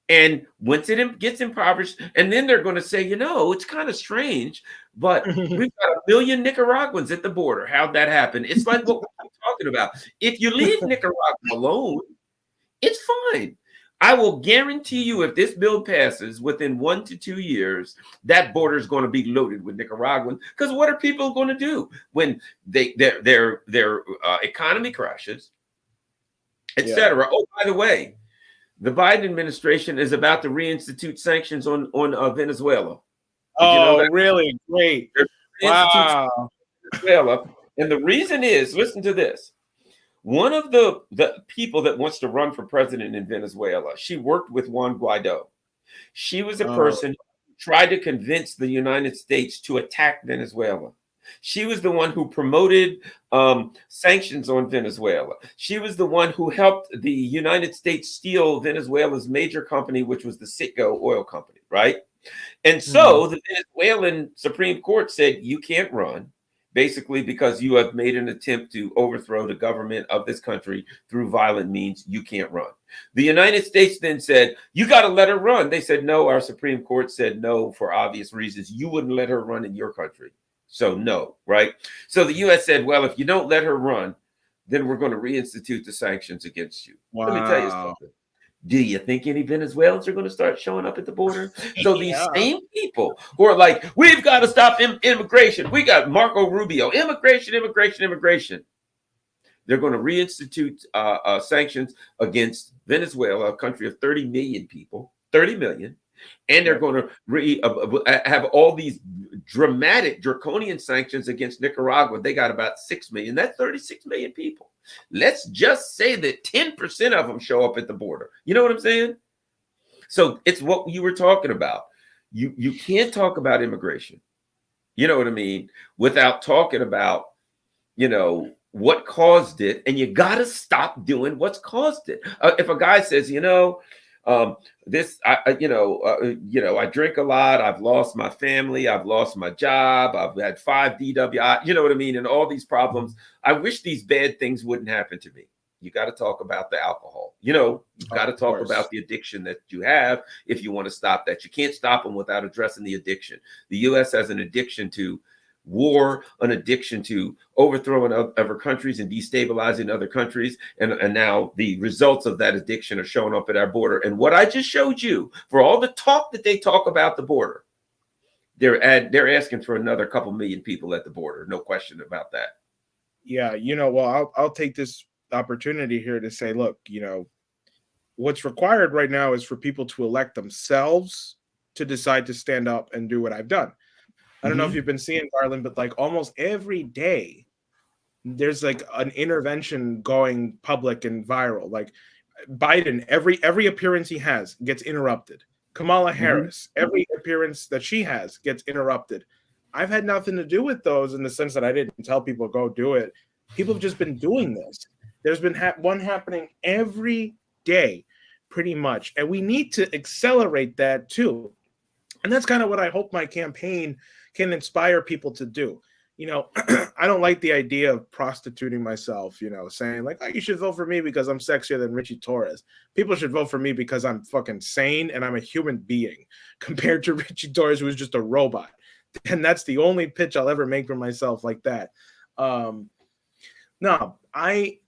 And once it gets impoverished, and then they're going to say, you know, it's kind of strange, but we've got 1 million Nicaraguans at the border. How'd that happen? It's like what we're talking about. If you leave Nicaragua alone, it's fine. I will guarantee you, if this bill passes within 1 to 2 years, that border is going to be loaded with Nicaraguans. Because what are people going to do when their economy crashes, etc.? Oh, by the way, the Biden administration is about to reinstitute sanctions on Venezuela. Oh, you know really? Great! Wow. Venezuela, and the reason is, listen to this. One of the people that wants to run for president in Venezuela, she worked with Juan Guaido. She was a person who tried to convince the United States to attack Venezuela. She was the one who promoted sanctions on Venezuela. She was the one who helped the United States steal Venezuela's major company, which was the Citgo oil company, right? And so the Venezuelan Supreme Court said, you can't run, basically because you have made an attempt to overthrow the government of this country through violent means. You can't run. The United States then said, you got to let her run. They said, no, our Supreme Court said no for obvious reasons. You wouldn't let her run in your country. So no, right? So the U.S. said, well, if you don't let her run, then we're going to reinstitute the sanctions against you. Wow. Let me tell you something. Do you think any Venezuelans are going to start showing up at the border? So these same people who are like, we've got to stop immigration. We got Marco Rubio, immigration. They're going to reinstitute sanctions against Venezuela, a country of 30 million people, 30 million. And they're going to have all these draconian sanctions against Nicaragua. They got about 6 million. That's 36 million people. Let's just say that 10% of them show up at the border. You know what I'm saying? So it's what you were talking about. You can't talk about immigration, you know what I mean, without talking about, you know, what caused it. And you got to stop doing what's caused it. If a guy says, you know, I drink a lot. I've lost my family. I've lost my job. I've had 5 DWI, you know what I mean? And all these problems. I wish these bad things wouldn't happen to me. You got to talk about the alcohol. You know, you've got to talk about the addiction that you have if you want to stop that. You can't stop them without addressing the addiction. The U.S. has an addiction to war, an addiction to overthrowing other countries and destabilizing other countries. And now the results of that addiction are showing up at our border. And what I just showed you, for all the talk that they talk about the border, they're asking for another couple million people at the border. No question about that. Yeah, you know, well, I'll take this opportunity here to say, look, you know, what's required right now is for people to elect themselves to decide to stand up and do what I've done. I don't know if you've been seeing, Garland, but like almost every day, there's like an intervention going public and viral. Like Biden, every appearance he has gets interrupted. Kamala Harris, every appearance that she has gets interrupted. I've had nothing to do with those in the sense that I didn't tell people go do it. People have just been doing this. There's been one happening every day, pretty much. And we need to accelerate that too. And that's kind of what I hope my campaign can inspire people to do. you know, I don't like the idea of prostituting myself, you know, saying like, oh, you should vote for me because I'm sexier than Ritchie Torres. People should vote for me because I'm fucking sane and I'm a human being compared to Ritchie Torres, who is just a robot. And that's the only pitch I'll ever make for myself like that. No, I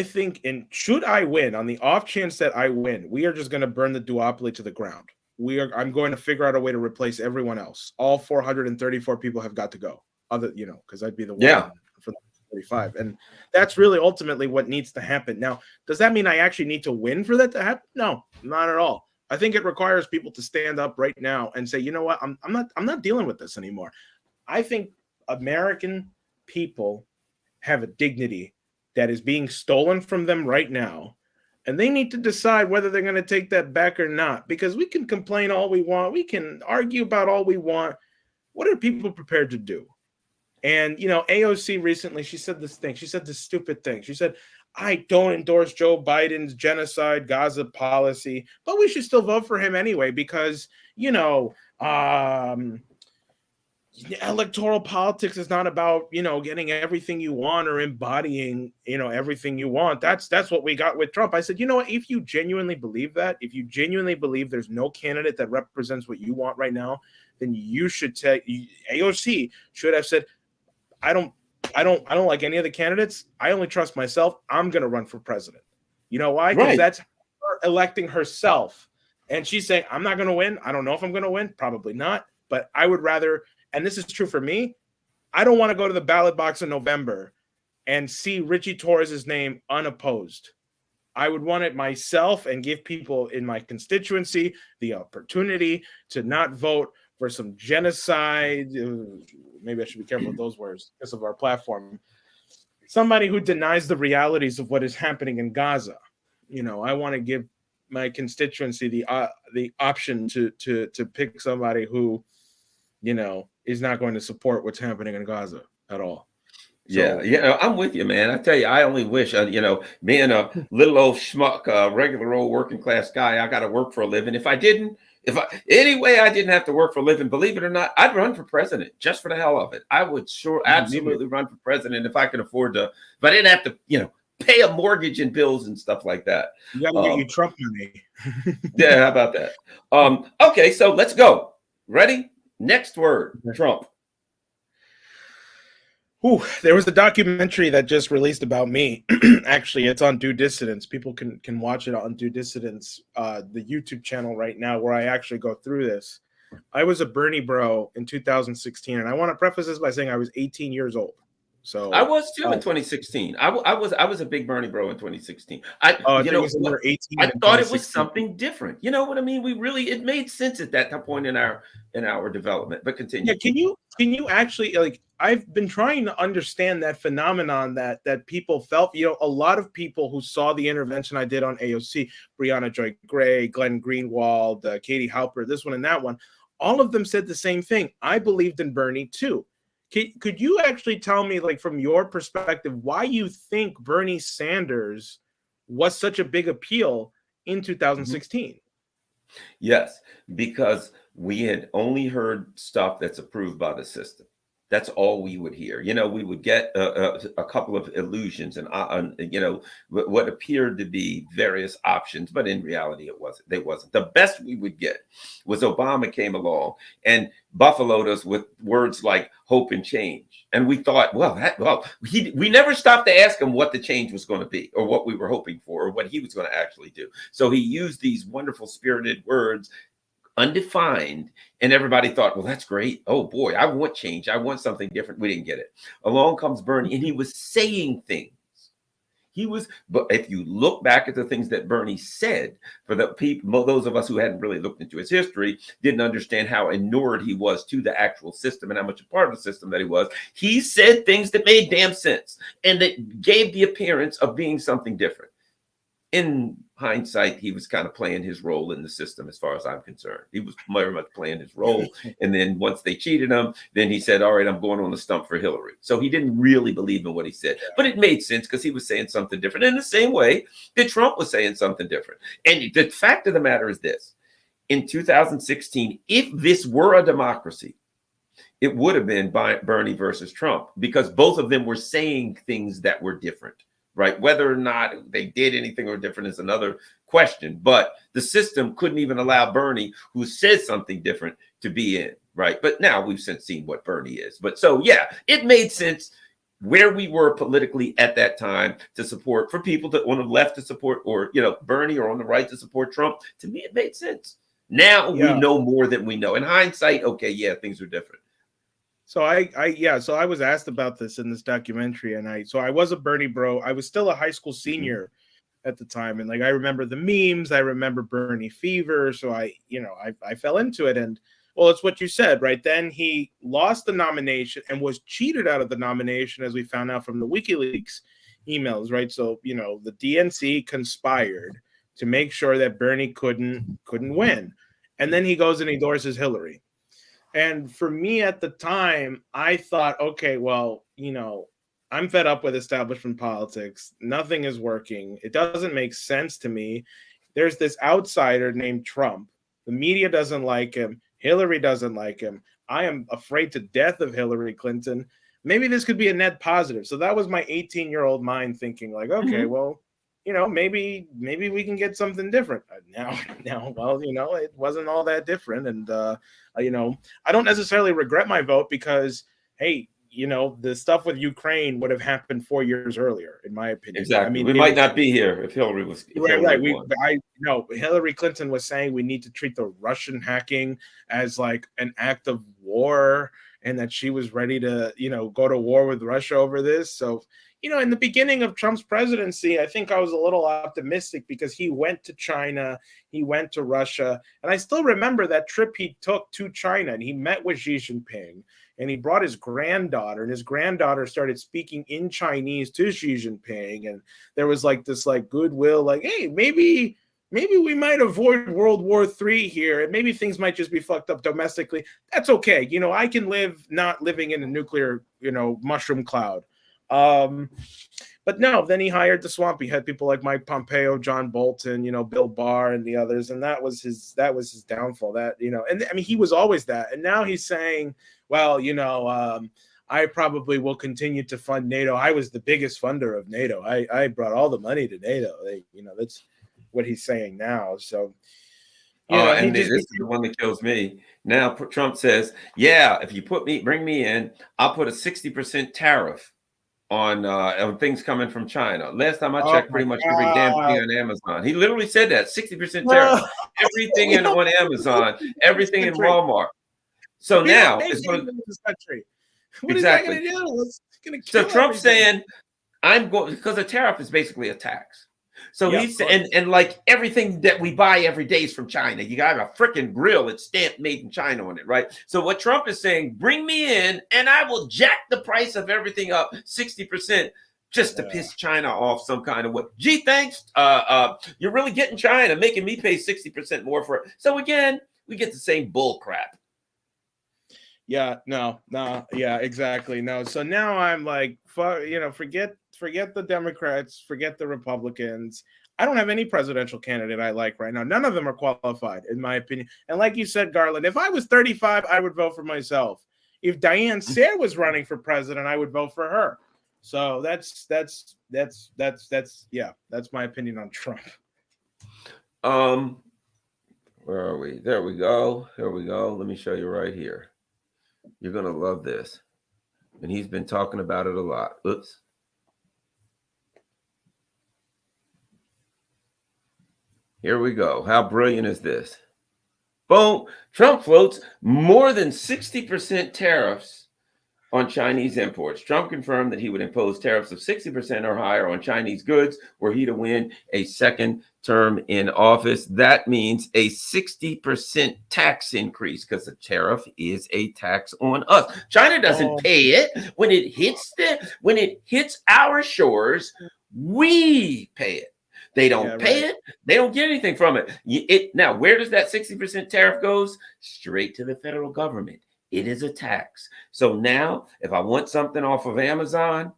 think, and should I win, on the off chance that I win, we are just going to burn the duopoly to the ground. I'm going to figure out a way to replace everyone else. All 434 people have got to go. Other, you know, because I'd be the one for the 35. And that's really ultimately what needs to happen. Now, does that mean I actually need to win for that to happen? No, not at all. I think it requires people to stand up right now and say, you know what, I'm not dealing with this anymore. I think American people have a dignity that is being stolen from them right now. And they need to decide whether they're going to take that back or not, because we can complain all we want. We can argue about all we want. What are people prepared to do? And, you know, AOC recently, she said this thing. She said this stupid thing. She said, I don't endorse Joe Biden's genocide Gaza policy, but we should still vote for him anyway because, you know, electoral politics is not about, you know, getting everything you want or embodying, you know, everything you want. That's what we got with Trump. I said, you know what, if you genuinely believe that, if you genuinely believe there's no candidate that represents what you want right now, then you should take, AOC should have said, I don't like any of the candidates. I only trust myself. I'm going to run for president. You know why? Because that's her electing herself. And she's saying, I'm not going to win. I don't know if I'm going to win. Probably not. But I would rather, and this is true for me, I don't want to go to the ballot box in November and see Ritchie Torres' name unopposed. I would want it myself and give people in my constituency the opportunity to not vote for some genocide. Maybe I should be careful with those words because of our platform. Somebody who denies the realities of what is happening in Gaza. You know, I want to give my constituency the option to pick somebody who, you know, is not going to support what's happening in Gaza at all. So, yeah, I'm with you, man. I tell you, I only wish, you know, being a little old schmuck, regular old working class guy, I got to work for a living. If I didn't have to work for a living, believe it or not, I'd run for president just for the hell of it. I would absolutely run for president if I could afford to, if I didn't have to, you know, pay a mortgage and bills and stuff like that. You got to get you Trump money. Yeah, how about that? Okay, so let's go. Ready? Next word, Trump. Ooh, there was a documentary that just released about me. Actually, it's on Due Dissidence. People can watch it on Due Dissidence, the YouTube channel right now, where I actually go through this. I was a Bernie bro in 2016, and I want to preface this by saying I was 18 years old. So I was too in 2016. I was a big Bernie bro in 2016. I thought it was something different. You know what I mean? It made sense at that point in our development. But continue. Yeah, can you actually, like, I've been trying to understand that phenomenon that people felt. You know, a lot of people who saw the intervention I did on AOC, Brianna Joy Gray, Glenn Greenwald, Katie Halper, this one and that one, all of them said the same thing. I believed in Bernie too. Could you actually tell me, like, from your perspective, why you think Bernie Sanders was such a big appeal in 2016? Yes, because we had only heard stuff that's approved by the system. That's all we would hear. You know, we would get a couple of illusions and you know, what appeared to be various options, but in reality, it wasn't. They wasn't. The best we would get was Obama came along and buffaloed us with words like hope and change, and we thought, we never stopped to ask him what the change was going to be, or what we were hoping for, or what he was going to actually do. So he used these wonderful spirited words, undefined, and everybody thought, well, that's great. Oh boy, I want change. I want something different. We didn't get it. Along comes Bernie, and he was saying things. But if you look back at the things that Bernie said, for the people, those of us who hadn't really looked into his history, didn't understand how inured he was to the actual system and how much a part of the system that he was. He said things that made damn sense and that gave the appearance of being something different. In hindsight, he was kind of playing his role in the system, as far as I'm concerned. He was very much playing his role. And then once they cheated him, then he said, all right, I'm going on the stump for Hillary. So he didn't really believe in what he said, but it made sense because he was saying something different in the same way that Trump was saying something different. And the fact of the matter is this: in 2016, if this were a democracy, it would have been Bernie versus Trump, because both of them were saying things that were different, right? Whether or not they did anything or different is another question, but the system couldn't even allow Bernie, who says something different, to be in, right? But now we've since seen what Bernie is. But so, yeah, it made sense where we were politically at that time to support, for people that on the left to support, or, you know, Bernie, or on the right to support Trump. To me, it made sense. Now we know more than we know. In hindsight, okay, yeah, things are different. So so I was asked about this in this documentary, and I was a Bernie bro. I was still a high school senior at the time, and like I remember the memes, I remember Bernie fever, so I fell into it. And well, it's what you said, right? Then he lost the nomination and was cheated out of the nomination, as we found out from the WikiLeaks emails, right? So, you know, the DNC conspired to make sure that Bernie couldn't win. And then he goes and endorses Hillary. And for me at the time, I thought, okay, well, you know, I'm fed up with establishment politics. Nothing is working. It doesn't make sense to me. There's this outsider named Trump. The media doesn't like him. Hillary doesn't like him. I am afraid to death of Hillary Clinton. Maybe this could be a net positive. So that was my 18-year-old mind thinking like, okay, well, you know, maybe we can get something different. Now, well, you know, it wasn't all that different. And, you know, I don't necessarily regret my vote because, hey, you know, the stuff with Ukraine would have happened 4 years earlier, in my opinion. Exactly. I mean, we might not be here if Hillary was. Hillary Clinton was saying we need to treat the Russian hacking as like an act of war, and that she was ready to, you know, go to war with Russia over this. So, you know, in the beginning of Trump's presidency, I think I was a little optimistic because he went to China, he went to Russia, and I still remember that trip he took to China, and he met with Xi Jinping, and he brought his granddaughter, and his granddaughter started speaking in Chinese to Xi Jinping, and there was like this like goodwill, like, hey, maybe we might avoid World War III here, and maybe things might just be fucked up domestically. That's okay. You know, I can live not living in a nuclear, you know, mushroom cloud. But no, then he hired the swamp. He had people like Mike Pompeo, John Bolton, you know, Bill Barr, and the others, and that was his downfall. That, you know, and I mean, he was always that, and now he's saying, well, you know, I probably will continue to fund NATO. I was the biggest funder of NATO. I brought all the money to NATO. You know, that's what he's saying now. So, and this is the one that kills me. Now Trump says, yeah, if you bring me in, I'll put a 60% tariff on things coming from China. Last time I checked, pretty much every damn thing on Amazon. He literally said that 60% tariff. Everything on Amazon, everything in Walmart. So now it's going to this country. What exactly. Is that going to do? It's going to kill Trump's saying, I'm going, because a tariff is basically a tax. So he's and like everything that we buy every day is from China. You got a freaking grill, it's stamped made in China on it, right? So what Trump is saying, bring me in and I will jack the price of everything up 60% just to piss China off some kind of way. Gee, thanks. You're really getting China, making me pay 60% more for it. So again, we get the same bull crap. Yeah, no, yeah, exactly. No. So now I'm like, you know, forget the Democrats, forget the Republicans. I don't have any presidential candidate I like right now. None of them are qualified, in my opinion. And like you said, Garland, if I was 35, I would vote for myself. If Diane Sayre was running for president, I would vote for her. So that's my opinion on Trump. Where are we? There we go. There we go. Let me show you right here. You're going to love this. And he's been talking about it a lot. Oops. Here we go. How brilliant is this? Boom. Trump floats more than 60% tariffs on Chinese imports. Trump confirmed that he would impose tariffs of 60% or higher on Chinese goods were he to win a second term in office. That means a 60% tax increase, because the tariff is a tax on us. China doesn't pay it. When it hits our shores, we pay it. They don't pay it. They don't get anything from it. Now, where does that 60% tariff goes? Straight to the federal government. It is a tax. So now, if I want something off of Amazon,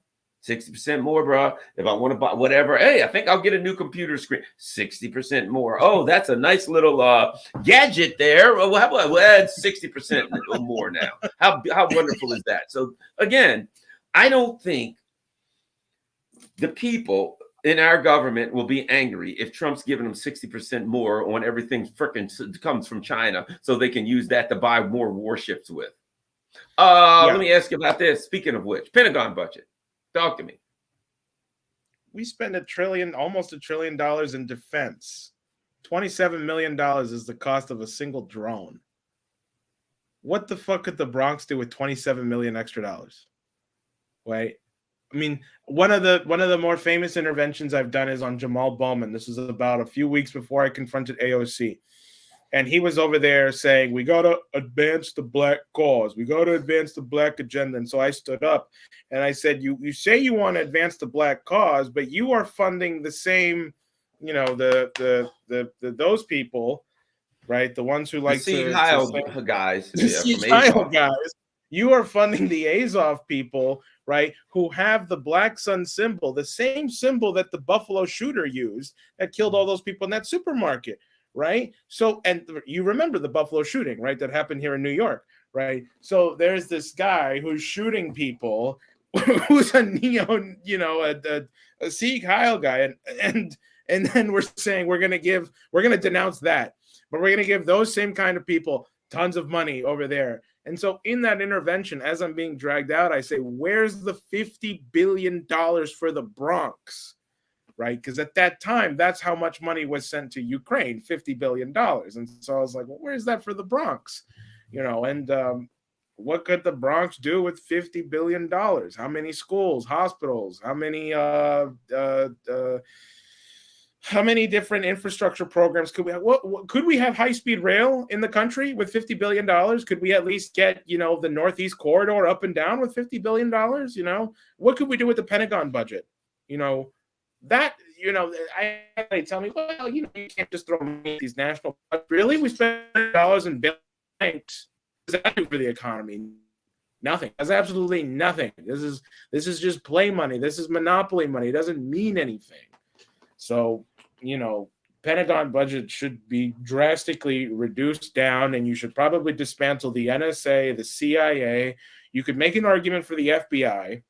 60% more, bro. If I want to buy whatever, hey, I think I'll get a new computer screen. 60% more. Oh, that's a nice little gadget there. Well, how about we'll add 60% more now? How wonderful is that? So again, I don't think the people in our government will be angry if Trump's giving them 60% more on everything frickin' comes from China, so they can use that to buy more warships with. Let me ask you about this. Speaking of which, Pentagon budget. Talk to me. We spend almost $1 trillion in defense. $27 million is the cost of a single drone. What the fuck could the Bronx do with $27 million extra dollars? Right? I mean, one of the more famous interventions I've done is on Jamal Bowman. This was about a few weeks before I confronted AOC. And he was over there saying, we got to advance the black cause. We got to advance the black agenda. And so I stood up and I said, you say you want to advance the black cause, but you are funding the same, you know, those people, right? The ones who like the guys. Guys. You are funding the Azov people, right, who have the black sun symbol, the same symbol that the Buffalo shooter used that killed all those people in that supermarket, right? So, and you remember the Buffalo shooting, right, that happened here in New York, right? So there's this guy who's shooting people, who's a Sieg Heil guy, and then we're saying we're gonna denounce that, but we're gonna give those same kind of people tons of money over there. And so in that intervention, as I'm being dragged out, I say, where's the $50 billion for the Bronx, right? Because at that time, that's how much money was sent to Ukraine, $50 billion. And so I was like, well, where's that for the Bronx? You know, and what could the Bronx do with $50 billion? How many schools, hospitals, how many different infrastructure programs could we have? Could we have high-speed rail in the country with $50 billion? Could we at least get, you know, the Northeast corridor up and down with $50 billion? You know, what could we do with the Pentagon budget? You know, that, you know, they tell me, well, you know, you can't just throw money at these national. Really? We spend dollars in banks. What does that do for the economy? Nothing. That's absolutely nothing. This is just play money. This is monopoly money. It doesn't mean anything. So, you know, Pentagon budget should be drastically reduced down, and you should probably dismantle the NSA, the CIA. You could make an argument for the FBI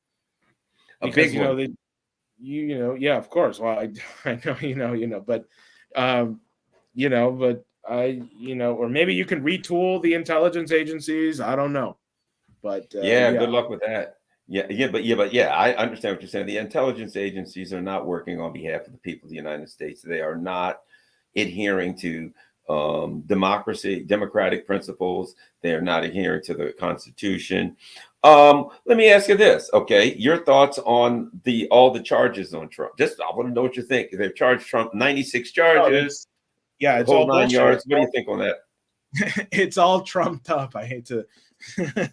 because, yeah, of course. Well, I know, but, or maybe you can retool the intelligence agencies. I don't know, but good luck with that. Yeah, I understand what you're saying. The intelligence agencies are not working on behalf of the people of the United States. They are not adhering to democratic principles. They are not adhering to the Constitution. Let me ask you this, okay? Your thoughts on all the charges on Trump. I want to know what you think. They've charged Trump 96 charges. It's all 9 yards. What do you think on that? It's all trumped up. I hate to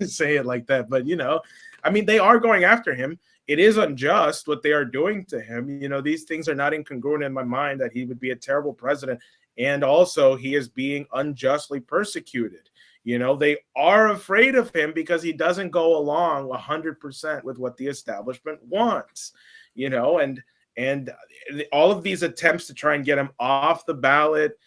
say it like that, but, you know, I mean, they are going after him. It is unjust what they are doing to him. You know, these things are not incongruent in my mind that he would be a terrible president. And also he is being unjustly persecuted. You know, they are afraid of him because he doesn't go along 100% with what the establishment wants, you know, and all of these attempts to try and get him off the ballot,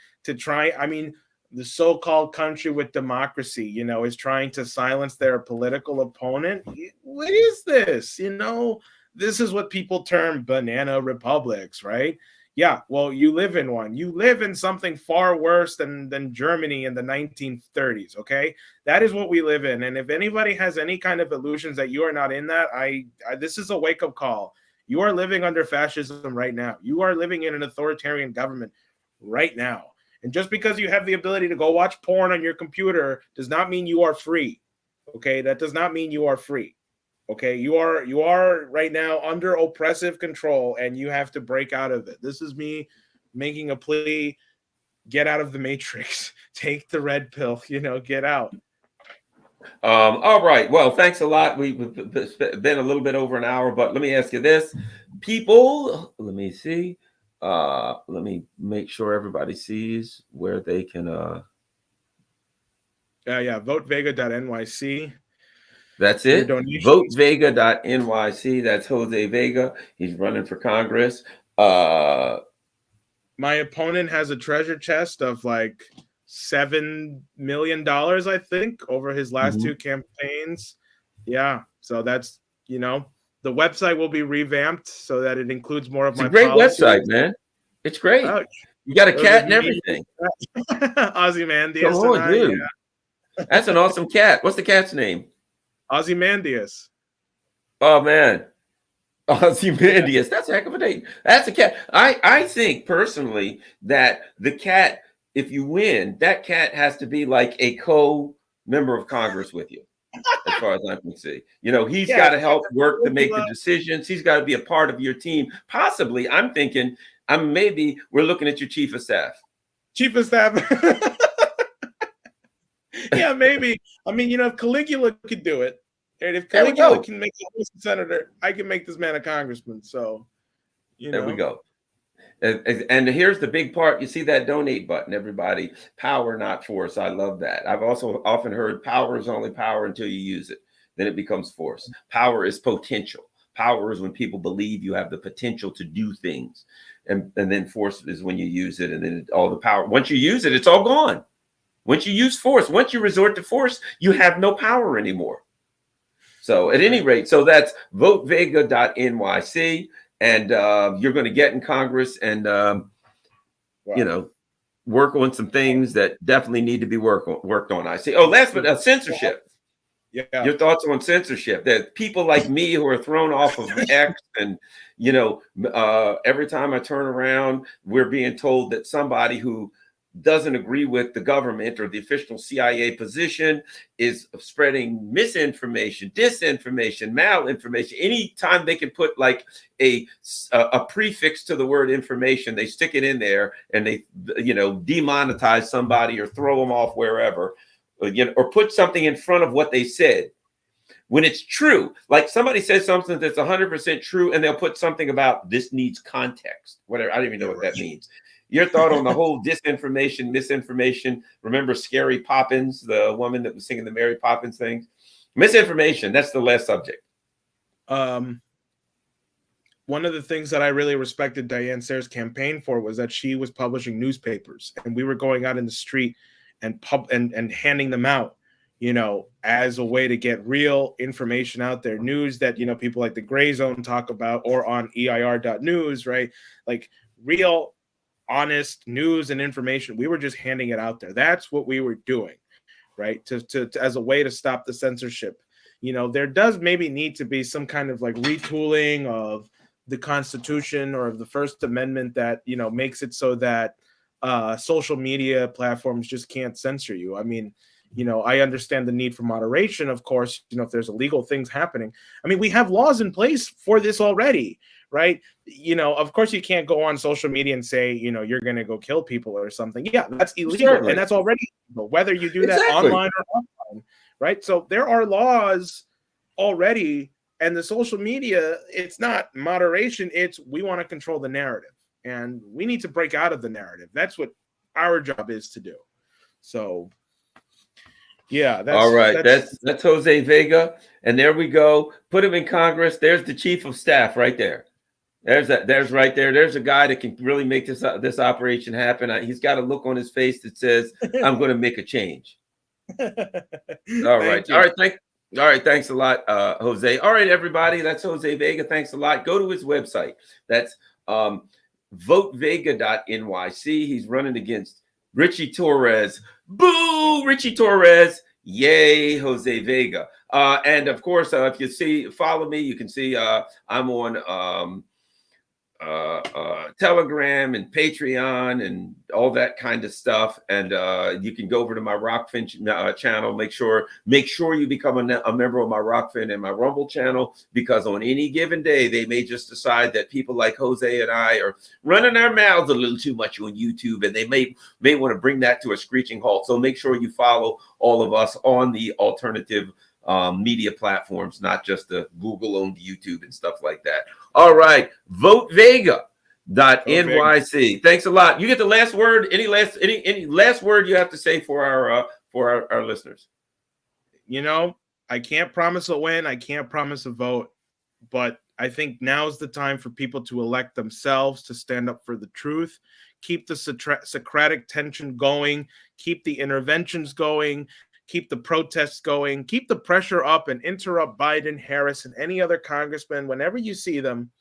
the so-called country with democracy, you know, is trying to silence their political opponent. What is this? You know, this is what people term banana republics, right? Yeah, well, you live in one. You live in something far worse than Germany in the 1930s, okay? That is what we live in. And if anybody has any kind of illusions that you are not in that, this is a wake-up call. You are living under fascism right now. You are living in an authoritarian government right now. And just because you have the ability to go watch porn on your computer does not mean you are free. Okay, that does not mean you are free. Okay, you are right now under oppressive control, and you have to break out of it. This is me making a plea: get out of the matrix. Take the red pill. You know, get out. All right. Well, thanks a lot. We've been a little bit over an hour, but let me ask you this, people. Let me see. Let me make sure everybody sees where they can votevega.nyc. That's for your it. donations. VoteVega.nyc. That's Jose Vega. He's running for Congress. Uh, My opponent has a treasure chest of like $7 million, I think, over his last mhm. two campaigns. Yeah, so that's, the website will be revamped so that it includes more of It's a my great website, policies. man. It's great. Oh, You got a those are cat and me, everything. Come Ozymandias, and on, I, yeah, dude. That's an awesome cat. What's the cat's name? Ozymandias. Oh man. Yeah. Ozymandias. That's a heck of a name. That's a cat. I think personally that the cat, if you win, that cat has to be like a co-member of Congress with you, as far as I can see. He's Yeah, got to help work to make the decisions. He's got to be a part of your team. Possibly, I'm thinking, maybe we're looking at your chief of staff. chief of staff. Yeah, maybe. I mean, if Caligula could do it, and if There we Caligula go. can make a senator, I can make this man a congressman. So, There we go. And here's the big part. You see that donate button, everybody. Power, not force. I love that. I've also often heard power is only power until you use it. Then it becomes force. Power is potential. Power is when people believe you have the potential to do things. And then force is when you use it. And then all the power. Once you use it, it's all gone. Once you use force, once you resort to force, you have no power anymore. So at any rate, so that's votevega.nyc. And you're going to get in Congress and, wow. work on some things that definitely need to be worked on. I see. Oh, last but censorship. Yeah. Your thoughts on censorship? That people like me who are thrown off of X and, every time I turn around, we're being told that somebody who doesn't agree with the government or the official CIA position is spreading misinformation, disinformation, malinformation. Anytime they can put like a prefix to the word information, they stick it in there and they, demonetize somebody or throw them off wherever, or put something in front of what they said. When it's true, like somebody says something that's 100% true and they'll put something about this needs context, whatever. I don't even know what that means. Your thought on the whole disinformation, misinformation. Remember Scary Poppins, the woman that was singing the Mary Poppins thing? Misinformation, that's the last subject. One of the things that I really respected Diane Sayre's campaign for was that she was publishing newspapers, and we were going out in the street and handing them out, as a way to get real information out there, news that, people like the Gray Zone talk about, or on EIR.news, right? Like real, honest news and information. We were just handing it out there. That's what we were doing, right? To as a way to stop the censorship. There does maybe need to be some kind of like retooling of the Constitution or of the First Amendment that, makes it so that social media platforms just can't censor you. I mean, I understand the need for moderation, of course, if there's illegal things happening. I mean, we have laws in place for this already, right? Of course you can't go on social media and say, you're going to go kill people or something. Yeah, that's illegal. Certainly. And that's already illegal, whether you do that online or offline, right? So there are laws already, and the social media, it's not moderation. It's we want to control the narrative, and we need to break out of the narrative. That's what our job is to do. So yeah, all right. That's Jose Vega. And there we go. Put him in Congress. There's the chief of staff right there. There's right there. There's a guy that can really make this operation happen. He's got a look on his face that says, I'm going to make a change. All right. All right. Thanks a lot, Jose. All right, everybody. That's Jose Vega. Thanks a lot. Go to his website. That's votevega.nyc. He's running against Ritchie Torres. Boo, Ritchie Torres. Yay, Jose Vega. And of course, if you follow me, you can see I'm on Telegram and Patreon and all that kind of stuff. And you can go over to my Rockfin channel. Make sure you become a member of my Rockfin and my Rumble channel, because on any given day, they may just decide that people like Jose and I are running our mouths a little too much on YouTube, and they may want to bring that to a screeching halt. So make sure you follow all of us on the alternative media platforms, not just the Google-owned YouTube and stuff like that. All right, votevega.nyc. Thanks a lot. You get the last word. Any last word you have to say for our listeners? I can't promise a win. I can't promise a vote, but I think now's the time for people to elect themselves, to stand up for the truth, keep the Socratic tension going, keep the interventions going, keep the protests going, keep the pressure up, and interrupt Biden, Harris, and any other congressman. Whenever you see them,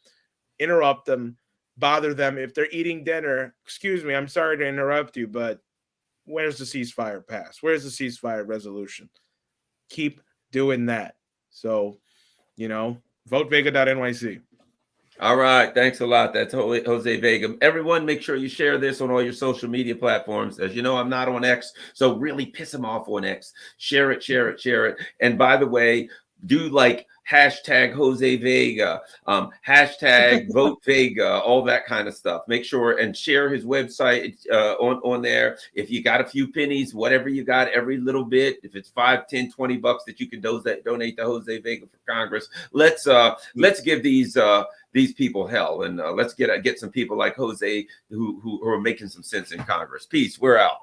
interrupt them, bother them. If they're eating dinner, excuse me, I'm sorry to interrupt you, but where's the ceasefire pass? Where's the ceasefire resolution? Keep doing that. So, vote Vega.nyc. All right. Thanks a lot. That's Jose Vega. Everyone, make sure you share this on all your social media platforms. As you know, I'm not on X, so really piss him off on X. Share it, share it, share it. And by the way, do like hashtag Jose Vega, hashtag vote Vega, all that kind of stuff. Make sure and share his website on there. If you got a few pennies, whatever you got, every little bit, if it's $5, $10, $20 that you can donate to Jose Vega for Congress, let's give these people hell, and let's get some people like Jose who are making some sense in Congress. Peace. We're out.